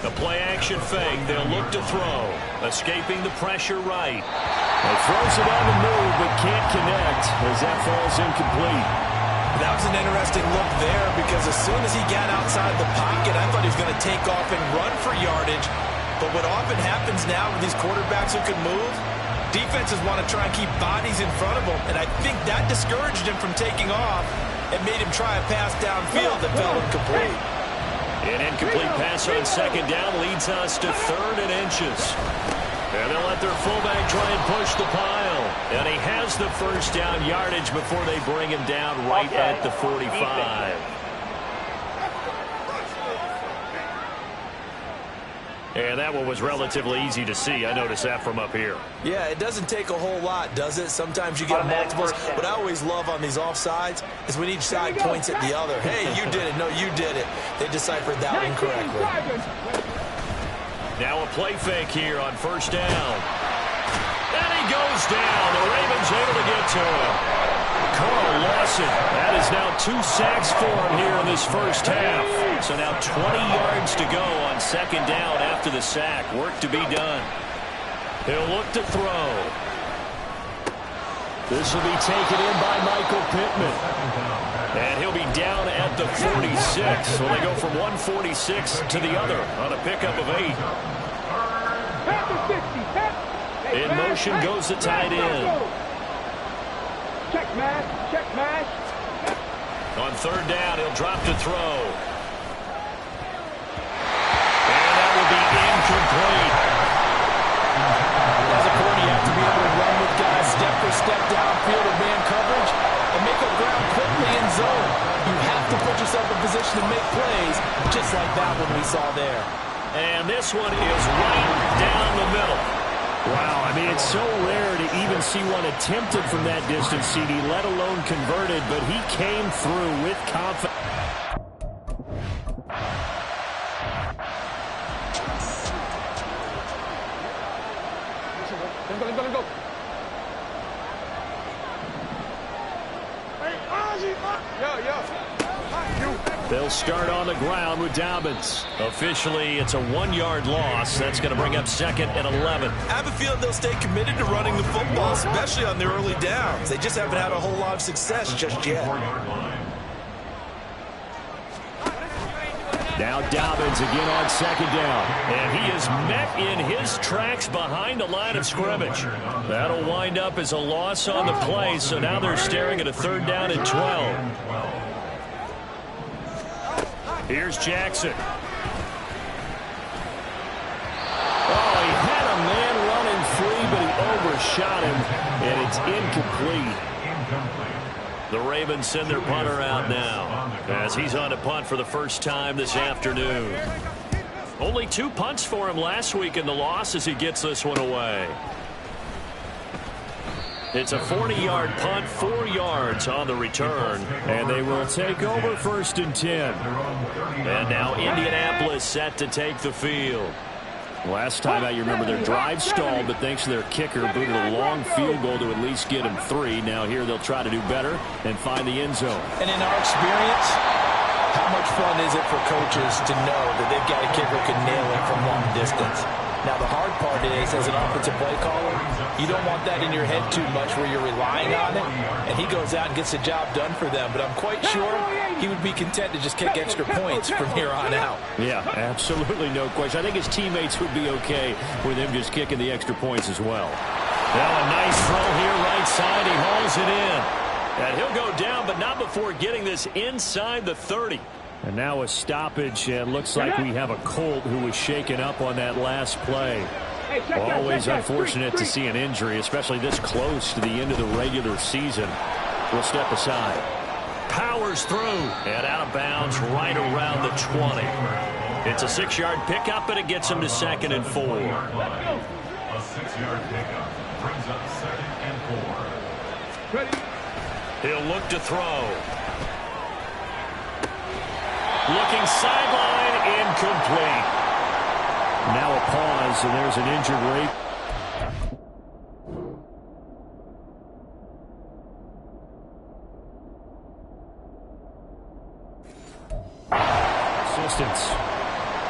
The play-action fake, they'll look to throw. Escaping the pressure right. He throws it on the move, but can't connect as that falls incomplete. That was an interesting look there because as soon as he got outside the pocket, I thought he was going to take off and run for yardage. But what often happens now with these quarterbacks who can move, defenses want to try and keep bodies in front of them, and I think that discouraged him from taking off and made him try a pass downfield that fell incomplete. An incomplete pass on 2nd down leads us to 3rd and inches. And they'll let their fullback try and push the pile. And he has the first down yardage before they bring him down right at the 45. And that one was relatively easy to see. I noticed that from up here. Yeah, it doesn't take a whole lot, does it? Sometimes you get multiples. What I always love on these offsides is when each side points at the other. Hey, you did it. No, you did it. They deciphered that one correctly. Now a play fake here on 1st down. And he goes down. The Ravens able to get to him. Carl Lawson. That is now 2 sacks for him here in this first half. So now 20 yards to go on 2nd down after the sack. Work to be done. He'll look to throw. This will be taken in by Michael Pittman. And he'll be down at the 46. So they go from 146 to the other on a pickup of 8. In motion goes the tight end. Check mash, check mash. On 3rd down, he'll drop to throw. And that will be incomplete. As a corner, you have to be able to run with guys step for step downfield or man coverage and make up ground quickly in zone. You have to put yourself in position to make plays, just like that one we saw there. And this one is right down the middle. Wow, I mean, it's so rare to even see one attempted from that distance, CD, let alone converted, but he came through with confidence. Let's go. Hey, Ozzy, yo. They'll start on the ground with Dobbins. Officially, it's a 1-yard loss. That's going to bring up 2nd and 11. I have a feeling they'll stay committed to running the football, especially on their early downs. They just haven't had a whole lot of success just yet. Now Dobbins again on 2nd down. And he is met in his tracks behind the line of scrimmage. That'll wind up as a loss on the play, so now they're staring at a 3rd down and 12. Here's Jackson. Oh, he had a man running free, but he overshot him, and it's incomplete. The Ravens send their punter out now as he's on a punt for the first time this afternoon. Only 2 punts for him last week in the loss as he gets this one away. It's a 40-yard punt, 4 yards on the return. And they will take over 1st and 10. And now Indianapolis set to take the field. Last time out, you remember their drive stalled, but thanks to their kicker, booted a long field goal to at least get them 3. Now here they'll try to do better and find the end zone. And in our experience, how much fun is it for coaches to know that they've got a kicker who can nail it from long distance? Now, the hard part is, as an offensive play caller, you don't want that in your head too much where you're relying on it, and he goes out and gets the job done for them. But I'm quite sure he would be content to just kick extra points from here on out. Yeah, absolutely no question. I think his teammates would be okay with him just kicking the extra points as well. Now a nice throw here right side. He hauls it in. And he'll go down, but not before getting this inside the 30. And now a stoppage, and looks like we have a Colt who was shaken up on that last play. Always unfortunate to see an injury, especially this close to the end of the regular season. We'll step aside. Powers through and out of bounds right around the 20. It's a 6-yard pickup, and it gets him to 2nd and 4. A 6-yard pickup brings up 2nd and 4. He'll look to throw. Looking sideline, incomplete. Now a pause, and there's an injured rate. Assistance.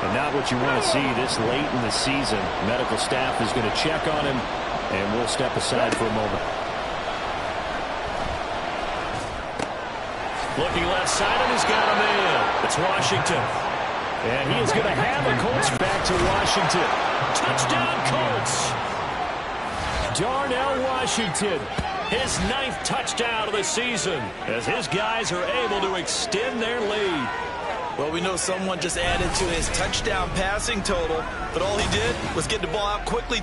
And not what you want to see this late in the season. Medical staff is going to check on him, and we'll step aside for a moment. Looking left side, and he's got a man. It's Washington. And he is going to have the Colts back to Washington. Touchdown, Colts. Darnell Washington. His 9th touchdown of the season as his guys are able to extend their lead. Well, we know someone just added to his touchdown passing total, but all he did was get the ball out quickly.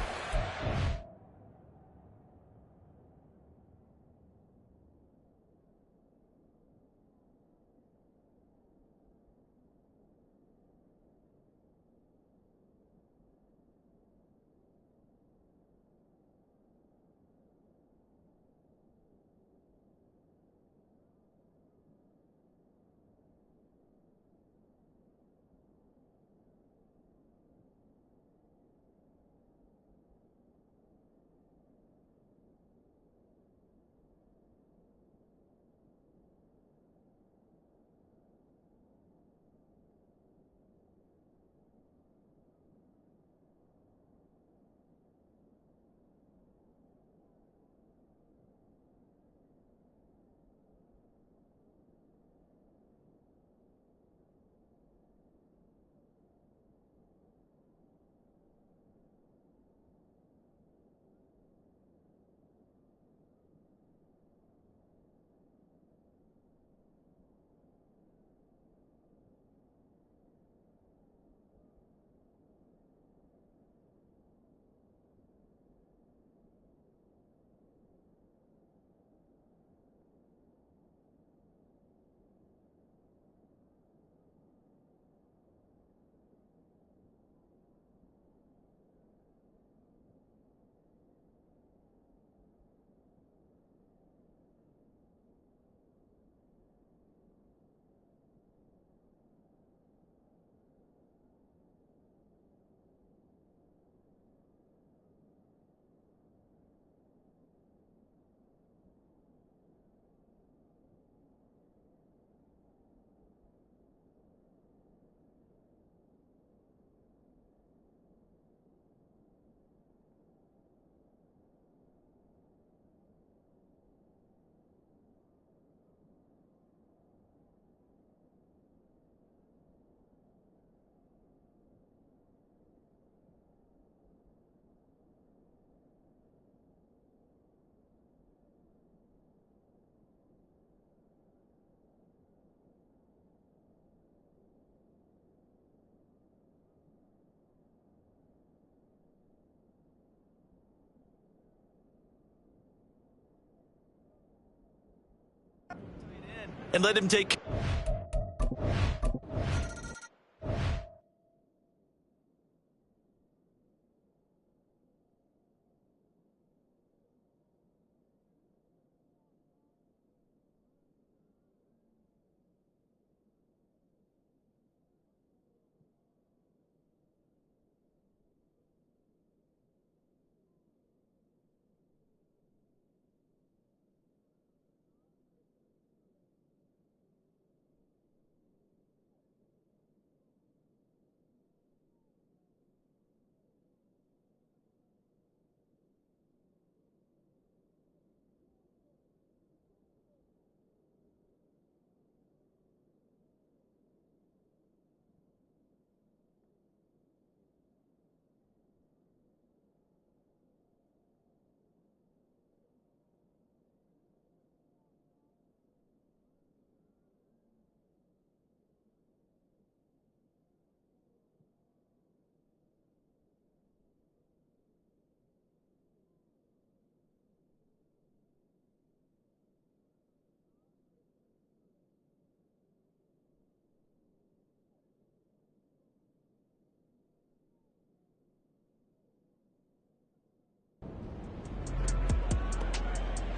and let him take.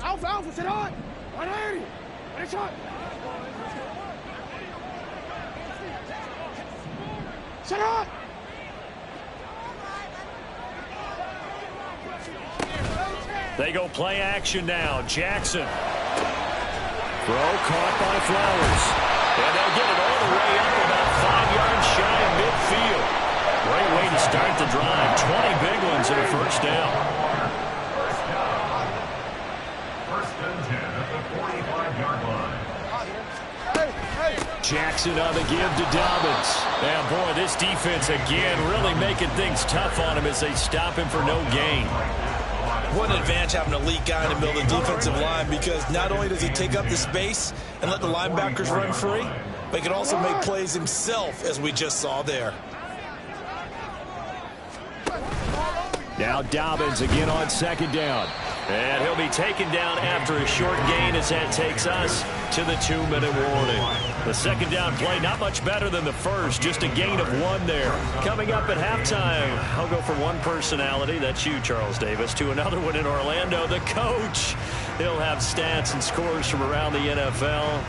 Alpha, sit on! 180! Ready, shot! Sit on! They go play action now. Jackson. Throw caught by Flowers. And they'll get it all the way up about 5 yards shy of midfield. Great way to start the drive. 20 big ones and a first down. First and 10 at the 45-yard line. Jackson on the give to Dobbins. And boy, this defense again really making things tough on him as they stop him for no gain. What an advantage having an elite guy in the middle of the defensive line, because not only does he take up the space and let the linebackers run free, but he can also make plays himself, as we just saw there. Now Dobbins again on second down. And he'll be taken down after a short gain as that takes us to the 2-minute warning. The second down play not much better than the first, just a gain of 1 there. Coming up at halftime, I'll go from one personality, that's you, Charles Davis, to another one in Orlando, the coach. He'll have stats and scores from around the NFL.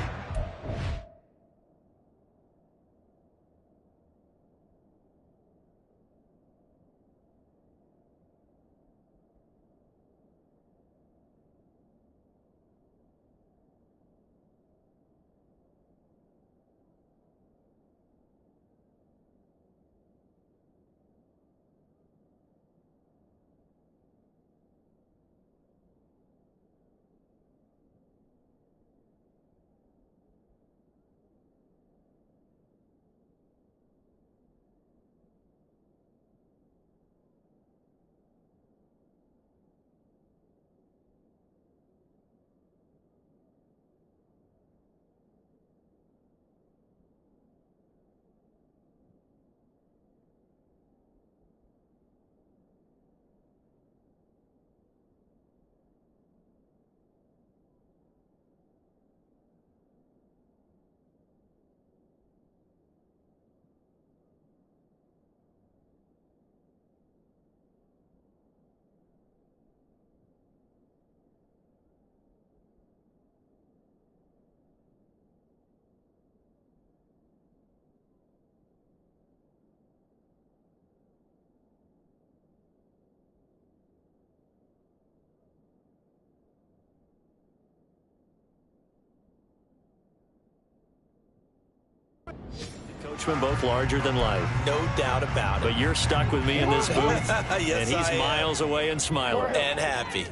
Coachman, both larger than life. No doubt about it. But you're stuck with me in this booth. Yes, and he's miles away and smiling. And happy.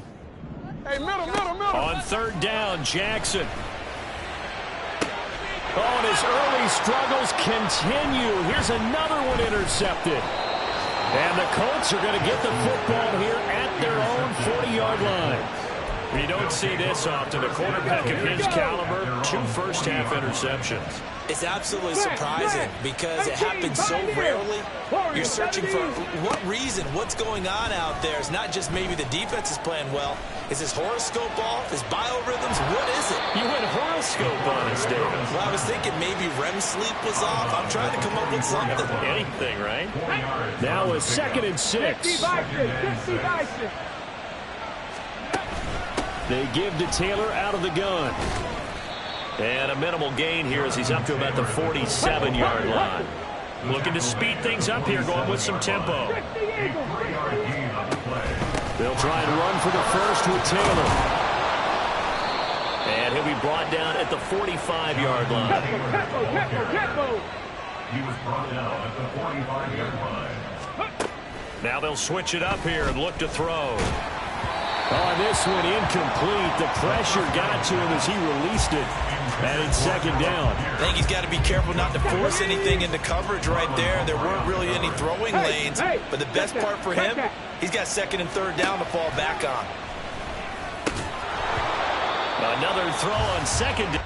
Hey, middle. On third down, Jackson. Oh, and his early struggles continue. Here's another one intercepted. And the Colts are going to get the football here at their own 40-yard line. You don't see this often. A quarterback of his caliber, 2 first-half interceptions. It's absolutely surprising because it happens so rarely. You're searching for what reason, what's going on out there. It's not just maybe the defense is playing well. Is his horoscope off? His biorhythms? What is it? You went horoscope on us, David. Well, I was thinking maybe REM sleep was off. I'm trying to come up with something. Anything, right? Now a 2nd and 6. They give to Taylor out of the gun. And a minimal gain here as he's up to about the 47-yard line. Looking to speed things up here, going with some tempo. They'll try and run for the first with Taylor. And he'll be brought down at the 45-yard line. He was brought down at the 45-yard line. Now they'll switch it up here and look to throw. On this one, incomplete. The pressure got to him as he released it. And it's 2nd down. I think he's got to be careful not to force anything into coverage right there. There weren't really any throwing lanes. But the best part for him, he's got 2nd and 3rd down to fall back on. Another throw on 2nd down.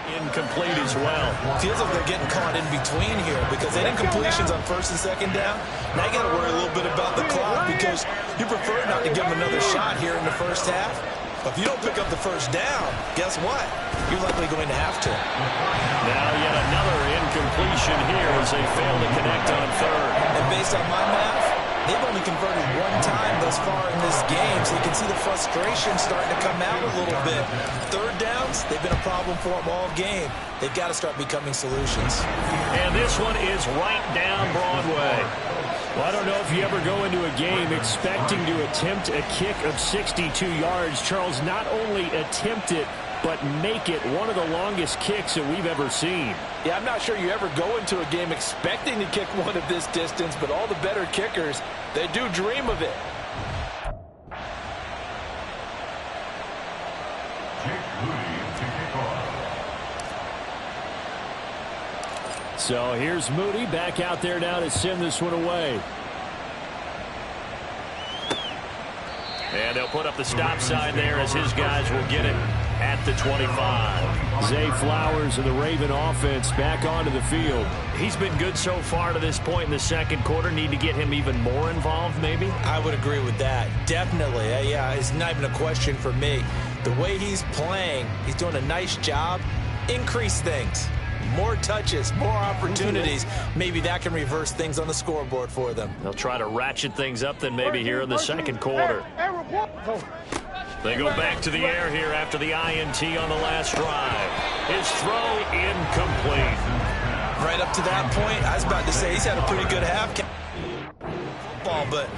Incomplete as well. Feels like they're getting caught in between here because they didn't completions on 1st and 2nd down. Now you got to worry a little bit about the clock because you prefer not to give them another shot here in the 1st half. But if you don't pick up the 1st down, guess what? You're likely going to have to. Now yet another incompletion here as they fail to connect on 3rd. And based on my math, they've only converted 1 time thus far in this game, so you can see the frustration starting to come out a little bit. 3rd downs, they've been a problem for them all game. They've got to start becoming solutions. And this one is right down Broadway. Well, I don't know if you ever go into a game expecting to attempt a kick of 62 yards. Charles, not only attempt it, but make it one of the longest kicks that we've ever seen. Yeah, I'm not sure you ever go into a game expecting to kick one of this distance, but all the better kickers, they do dream of it. So here's Moody back out there now to send this one away. And they'll put up the stop sign there as his guys will get it at the 25. Zay Flowers of the Raven offense back onto the field. He's been good so far to this point in the 2nd quarter. Need to get him even more involved, maybe? I would agree with that. Definitely. Yeah, it's not even a question for me. The way he's playing, he's doing a nice job. Increase things. More touches, more opportunities. Maybe that can reverse things on the scoreboard for them. They'll try to ratchet things up then maybe here in the 2nd quarter. They go back to the air here after the INT on the last drive. His throw incomplete. Right up to that point, I was about to say he's had a pretty good half ball, but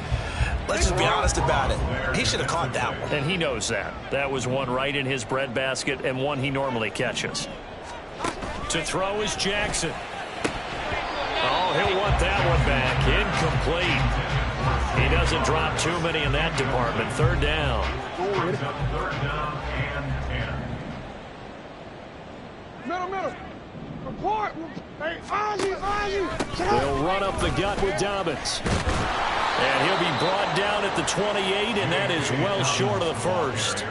let's just be honest about it. He should have caught that one. And he knows that. That was one right in his breadbasket and one he normally catches. To throw is Jackson. Oh, he'll want that one back. Incomplete. He doesn't drop too many in that department. 3rd down. 3rd down and 10. Middle. Report. Hey, They'll run up the gut with Dobbins. And he'll be brought down at the 28, and that is well short of the 1st.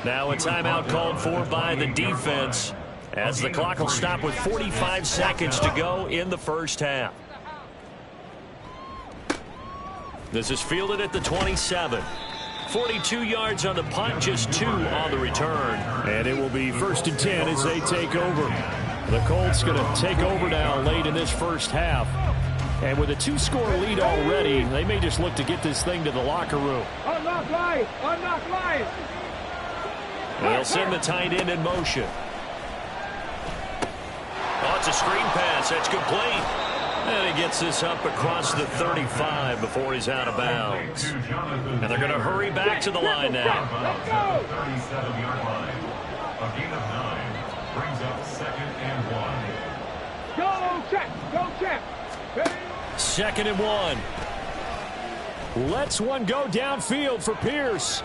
Now a timeout called for by the defense, as the clock will stop with 45 seconds to go in the 1st half. This is fielded at the 27. 42 yards on the punt, just 2 on the return. And it will be 1st and 10 as they take over. The Colts going to take over now late in this 1st half. And with a 2-score lead already, they may just look to get this thing to the locker room. Unlock line. And they'll send the tight end in motion. Oh, it's a screen pass. That's complete. And he gets this up across the 35 before he's out of bounds. And they're going to hurry back to the line now. 37-yard line. A gain of 9 brings up 2nd and 1. Go check. 2nd and 1. Lets one go downfield for Pierce.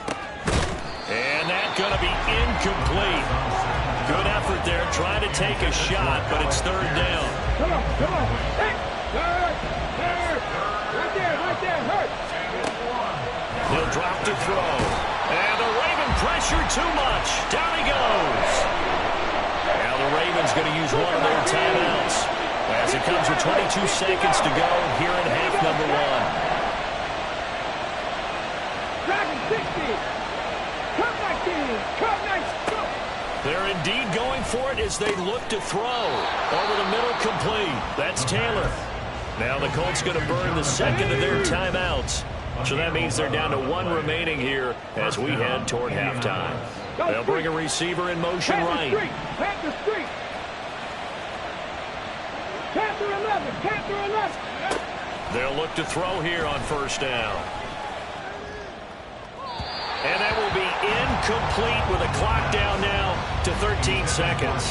And that's going to be incomplete. Good effort there, trying to take a shot, but it's 3rd down. Come on. Hey. Right there, hurt. He'll drop to throw. And the Raven pressure too much. Down he goes. Now the Ravens going to use one of their timeouts as it comes with 22 seconds to go here in half number 1. Dragon 60. Come 19. Come 19. Go. They're indeed going for it as they look to throw. Over the middle, complete. That's Taylor. Now the Colts going to burn the second of their timeouts. So that means they're down to 1 remaining here as we head toward halftime. They'll bring a receiver in motion right. Panther street. Panther 11. Panther 11. They'll look to throw here on first down. And that will be incomplete with a clock down now to 13 seconds.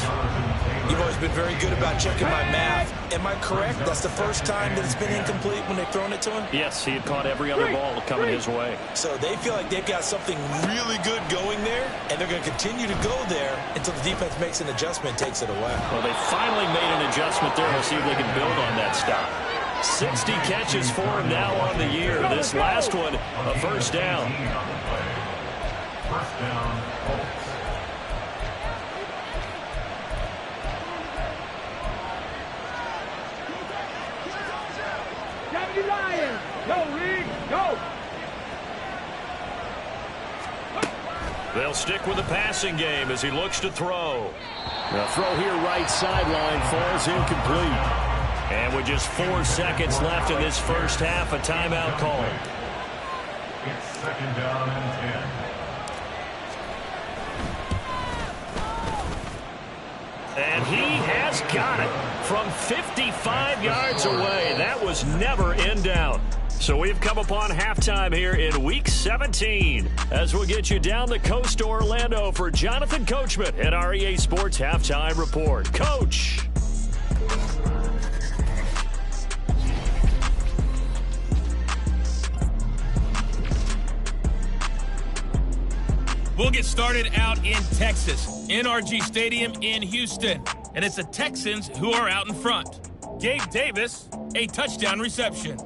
You've always been very good about checking my math. Am I correct? That's the first time that it's been incomplete when they've thrown it to him? Yes, he had caught every other ball coming his way. So they feel like they've got something really good going there, and they're going to continue to go there until the defense makes an adjustment, takes it away. Well, they finally made an adjustment there. We'll see if they can build on that stop. 60 catches for him now on the year. This last one, a first down. First down, Colts. Lions. Go, Reed. Go. They'll stick with the passing game as he looks to throw. The throw here right sideline falls incomplete. And with just 4 seconds left in this first half, a timeout call. It's second down and 10. And he has got it from 55 yards away. That was never in doubt. So we've come upon halftime here in Week 17 as we'll get you down the coast to Orlando for Jonathan Coachman at our EA Sports Halftime Report. Coach. We'll get started out in Texas, NRG Stadium in Houston. And it's the Texans who are out in front. Gabe Davis, a touchdown reception.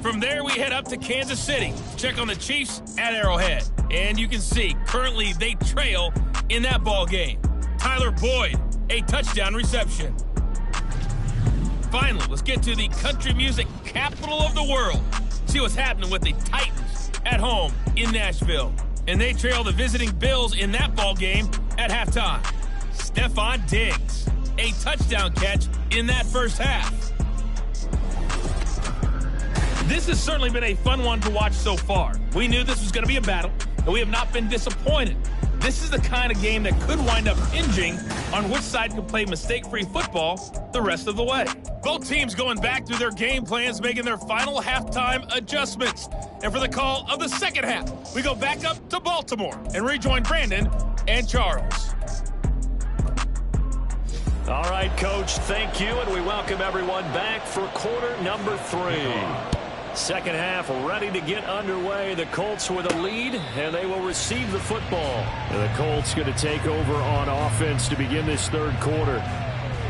From there, we head up to Kansas City to check on the Chiefs at Arrowhead. And you can see, currently they trail in that ball game. Tyler Boyd, a touchdown reception. Finally, let's get to the country music capital of the world. See what's happening with the Titans at home in Nashville. And they trail the visiting Bills in that ball game at halftime. Stephon Diggs, a touchdown catch in that first half. This has certainly been a fun one to watch so far. We knew this was going to be a battle, and we have not been disappointed. This is the kind of game that could wind up hinging on which side can play mistake-free football the rest of the way. Both teams going back through their game plans, making their final halftime adjustments. And for the call of the second half, we go back up to Baltimore and rejoin Brandon and Charles. All right, Coach, thank you, and we welcome everyone back for quarter number 3. Second half ready to get underway. The Colts with a lead, and they will receive the football. And the Colts going to take over on offense to begin this third quarter.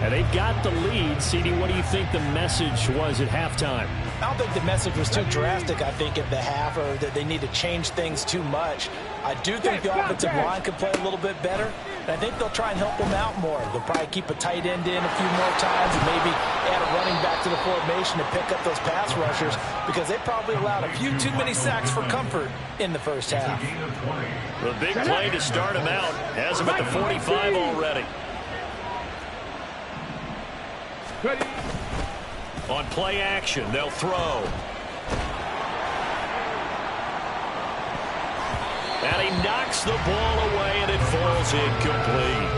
And they've got the lead. CD, what do you think the message was at halftime? I don't think the message was too drastic, I think, at the half, or that they need to change things too much. I do think the offensive line could play a little bit better, and I think they'll try and help them out more. They'll probably keep a tight end in a few more times and maybe add a running back to the formation to pick up those pass rushers, because they probably allowed a few too many sacks for comfort in the first half. The big play to start him out has him at the 45 already. Ready. On play action, they'll throw. And he knocks the ball away, and it falls incomplete.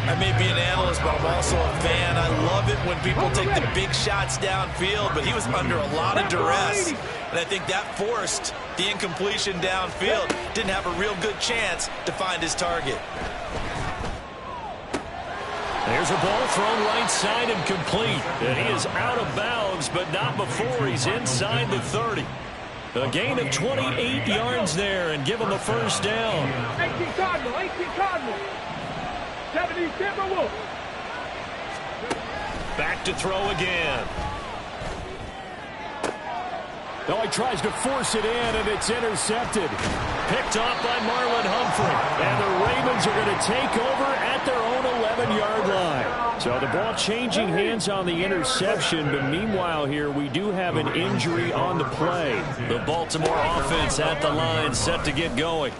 I may be an analyst, but I'm also a fan. I love it when people take the big shots downfield, but he was under a lot of duress. And I think that forced the incompletion downfield. Didn't have a real good chance to find his target. There's a ball thrown right side and complete. And he is out of bounds, but not before he's inside the 30. A gain of 28 yards there and give him a first down. 18 Cardinal, 18 Cardinal. 70 Timberwolves. Back to throw again. Oh, he tries to force it in, and it's intercepted. Picked off by Marlon Humphrey. And the Ravens are going to take over at their own 11-yard line. So the ball changing hands on the interception, but meanwhile here we do have an injury on the play. The Baltimore offense at the line set to get going.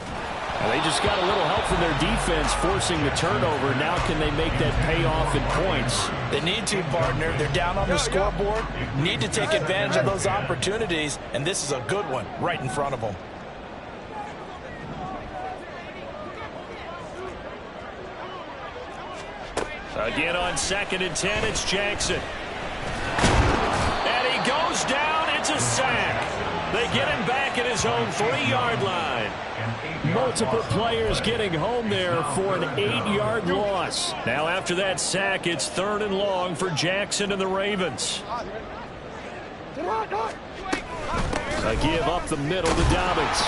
They just got a little help from their defense forcing the turnover. Now can they make that pay off in points? They need to, partner. They're down on the scoreboard. Need to take advantage of those opportunities, and this is a good one right in front of them. Again on 2nd and 10, it's Jackson. And he goes down. It's a sack. They get him back at his own 3-yard line. Multiple players getting home there for an 8-yard loss. Now after that sack, it's 3rd and long for Jackson and the Ravens. A give up the middle to Dobbins.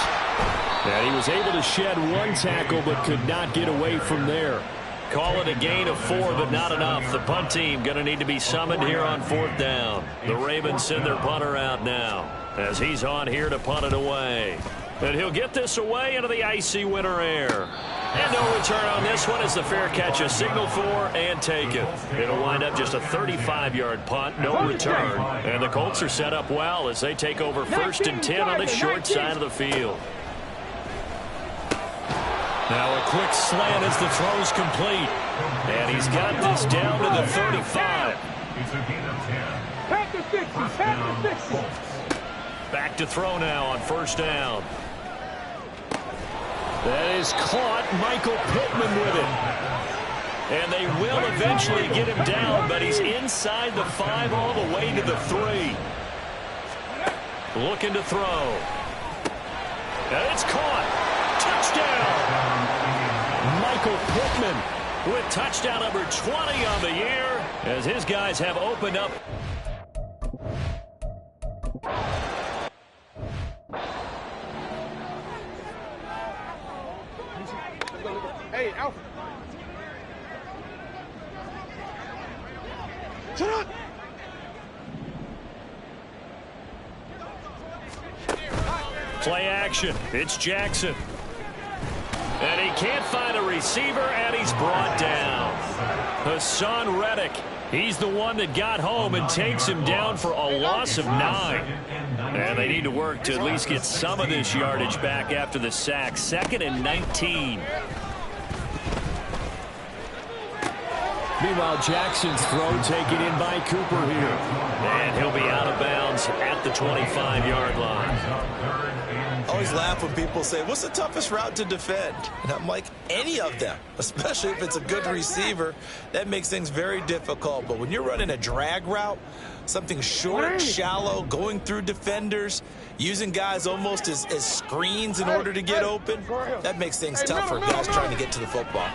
And he was able to shed 1 tackle but could not get away from there. Call it a gain of 4, but not enough. The punt team going to need to be summoned here on 4th down. The Ravens send their punter out now as he's on here to punt it away. And he'll get this away into the icy winter air. And no return on this one as the fair catch is signaled for and taken. It'll wind up just a 35-yard punt, no return. And the Colts are set up well as they take over 1st and 10 on the short side of the field. Now a quick slant as the throw's complete. And he's got this down to the 35. Pack the 60, pack the 60. Back to throw now on 1st down. That is caught. Michael Pittman with it. And they will eventually get him down, but he's inside the 5 all the way to the 3. Looking to throw. And it's caught. Touchdown. Michael Pittman with touchdown number 20 on the year as his guys have opened up. Hey, Alfred. Shut up. Play action. It's Jackson. And he can't find a receiver, and he's brought down. Hassan Reddick. He's the one that got home and takes him down for a loss of 9. And they need to work to at least get some of this yardage back after the sack. 2nd and 19. Meanwhile, Jackson's throw taken in by Cooper here. And he'll be out of bounds at the 25-yard line. I always laugh when people say, what's the toughest route to defend? And I'm like, any of them, especially if it's a good receiver. That makes things very difficult. But when you're running a drag route, something short, shallow, going through defenders, using guys almost as screens in order to get open, that makes things tough for guys trying to get to the football.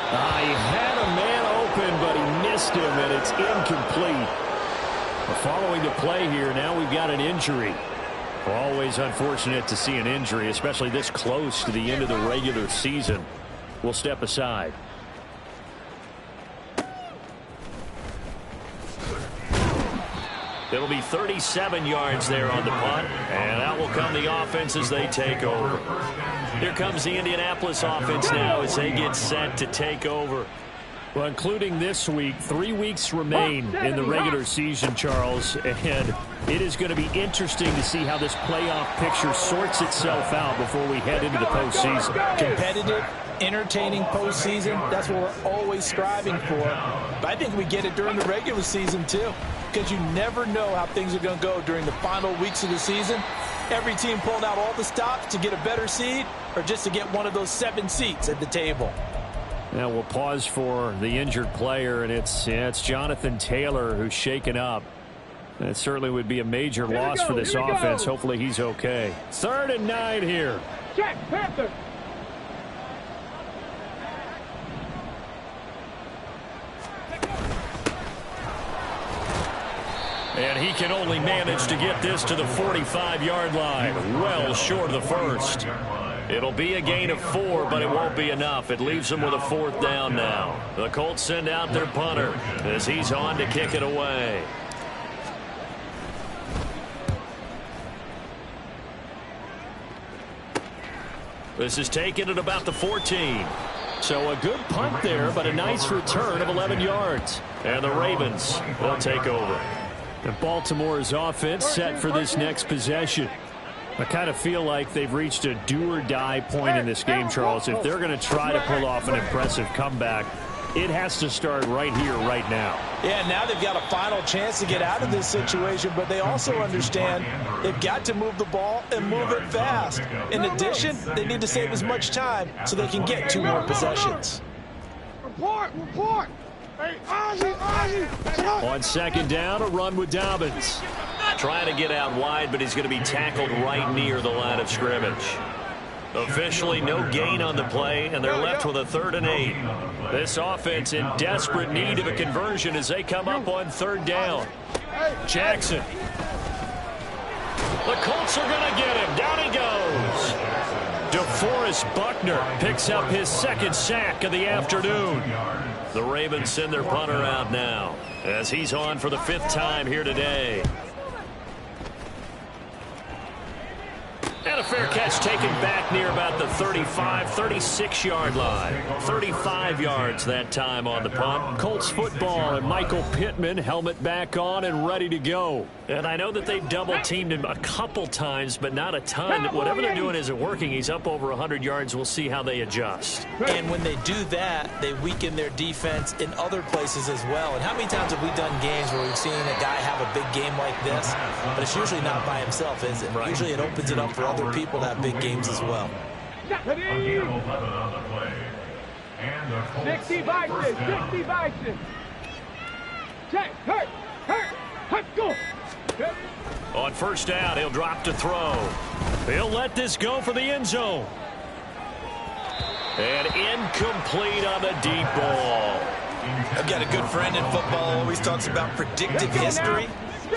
He had a man open, but he missed him, and it's incomplete. Following the play here, now we've got an injury. Always unfortunate to see an injury, especially this close to the end of the regular season. We'll step aside. It'll be 37 yards there on the punt, and out will come the offense as they take over. Here comes the Indianapolis offense now as they get set to take over. Well, including this week, 3 weeks remain in the regular season, Charles, and it is going to be interesting to see how this playoff picture sorts itself out before we head into the postseason. Competitive, entertaining postseason, that's what we're always striving for. But I think we get it during the regular season, too, because you never know how things are going to go during the final weeks of the season. Every team pulling out all the stops to get a better seed or just to get one of those 7 seats at the table. Now we'll pause for the injured player, and it's Jonathan Taylor who's shaken up. That certainly would be a major loss for this offense. Hopefully he's okay. 3rd and 9 here. Check, Panther. And he can only manage to get this to the 45-yard line. Well short of the first. It'll be a gain of 4, but it won't be enough. It leaves them with a 4th down now. The Colts send out their punter as he's on to kick it away. This is taken at about the 14. So a good punt there, but a nice return of 11 yards. And the Ravens will take over. And Baltimore's offense set for this next possession. I kind of feel like they've reached a do-or-die point in this game, Charles. If they're going to try to pull off an impressive comeback, it has to start right here, right now. Yeah, now they've got a final chance to get out of this situation, but they also understand they've got to move the ball and move it fast. In addition, they need to save as much time so they can get 2 more possessions. Report! Hey, Ozzie! On second down, a run with Dobbins. Trying to get out wide, but he's going to be tackled right near the line of scrimmage. Officially no gain on the play, and they're left with a 3rd and 8. This offense in desperate need of a conversion as they come up on 3rd down. Jackson. The Colts are going to get him. Down he goes. DeForest Buckner picks up his 2nd sack of the afternoon. The Ravens send their punter out now as he's on for the 5th time here today. And a fair catch taken back near about the 35, 36-yard line. 35 yards that time on the punt. Colts football and Michael Pittman, helmet back on and ready to go. And I know that they've double-teamed him a couple times, but not a ton. Whatever they're doing isn't working. He's up over 100 yards. We'll see how they adjust. And when they do that, they weaken their defense in other places as well. And how many times have we done games where we've seen a guy have a big game like this, but it's usually not by himself, is it? Right. Usually it opens it up for other people to have big games as well. 60 Bison. Check, hurt, go. On 1st down, he'll drop to throw. He'll let this go for the end zone. And incomplete on the deep ball. I've got a good friend in football, always talks about predictive history.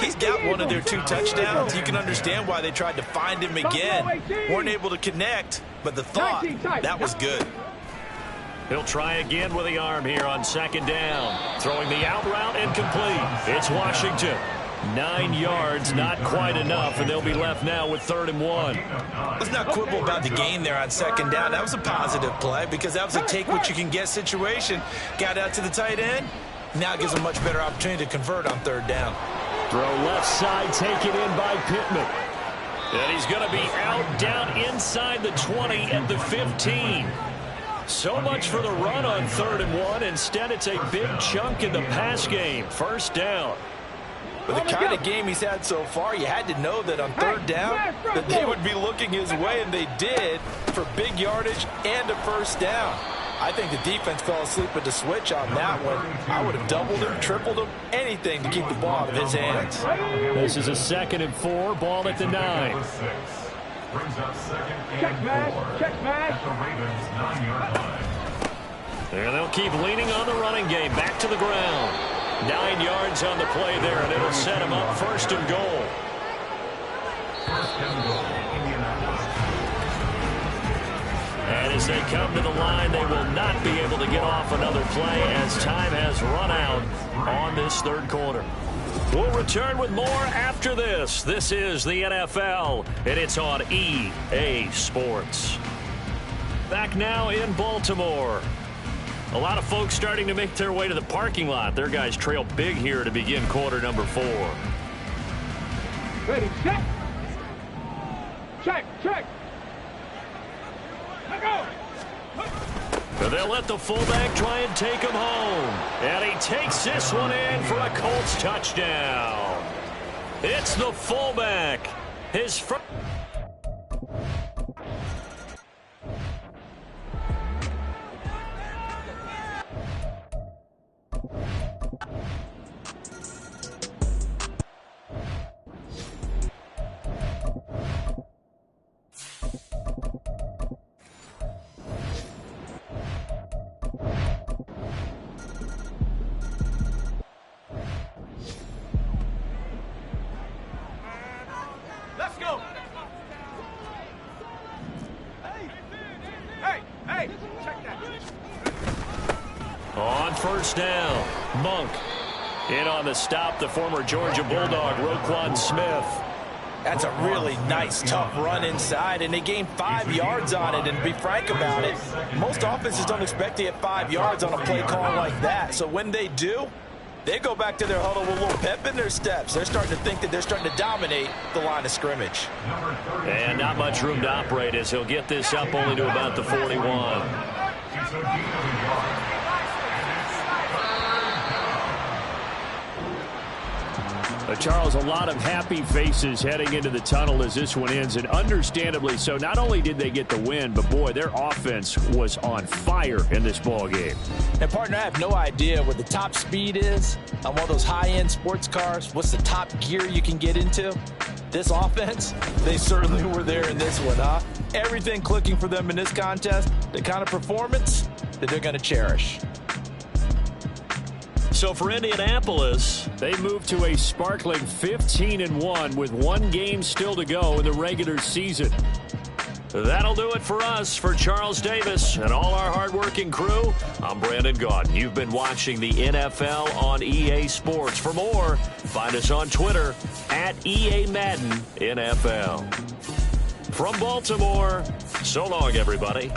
He's got one of their 2 touchdowns. You can understand why they tried to find him again. Weren't able to connect, but the thought, that was good. He'll try again with the arm here on 2nd down. Throwing the out route incomplete. It's Washington. 9 yards, not quite enough, and they'll be left now with 3rd and 1. Let's not quibble about the gain there on 2nd down. That was a positive play because that was a take-what-you-can-get situation. Got out to the tight end. Now it gives them a much better opportunity to convert on 3rd down. Throw left side, taken in by Pittman. And he's going to be out down inside the 20 at the 15. So much for the run on 3rd and 1. Instead, it's a big chunk in the pass game. 1st down. With the kind of game he's had so far, you had to know that on 3rd down that they would be looking his way, and they did for big yardage and a 1st down. I think the defense fell asleep with the switch on that one. I would have doubled him, tripled him, anything to keep the ball out of his hands. This is a 2nd and 4, ball at the 9. Check match. And they'll keep leaning on the running game. Back to the ground. 9 yards on the play there, and it'll set him up 1st and goal. And as they come to the line, they will not be able to get off another play as time has run out on this 3rd quarter. We'll return with more after this. This is the NFL, and it's on EA Sports. Back now in Baltimore. A lot of folks starting to make their way to the parking lot. Their guys trail big here to begin quarter number 4. Ready, check. Let go. And they'll let the fullback try and take him home. And he takes this one in for a Colts touchdown. It's the fullback. His first. first down. Monk. In on the stop, the former Georgia Bulldog, Roquan Smith. That's a really nice, tough run inside, and they gained 5 yards on it. And to be frank about it, most offenses don't expect to get 5 yards on a play call like that. So when they do, they go back to their huddle with a little pep in their steps. They're starting to think that they're starting to dominate the line of scrimmage. And not much room to operate as he'll get this up only to about the 41. Charles, a lot of happy faces heading into the tunnel as this one ends, and understandably so. Not only did they get the win, but boy, their offense was on fire in this ball game. And partner, I have no idea what the top speed is on one of those high-end sports cars. What's the top gear you can get into? This offense, they certainly were there in this one, huh? Everything clicking for them in this contest, the kind of performance that they're going to cherish. So for Indianapolis, they move to a sparkling 15-1 with 1 game still to go in the regular season. That'll do it for us. For Charles Davis and all our hardworking crew, I'm Brandon Gaudin. You've been watching the NFL on EA Sports. For more, find us on Twitter at EA Madden NFL. From Baltimore, so long, everybody.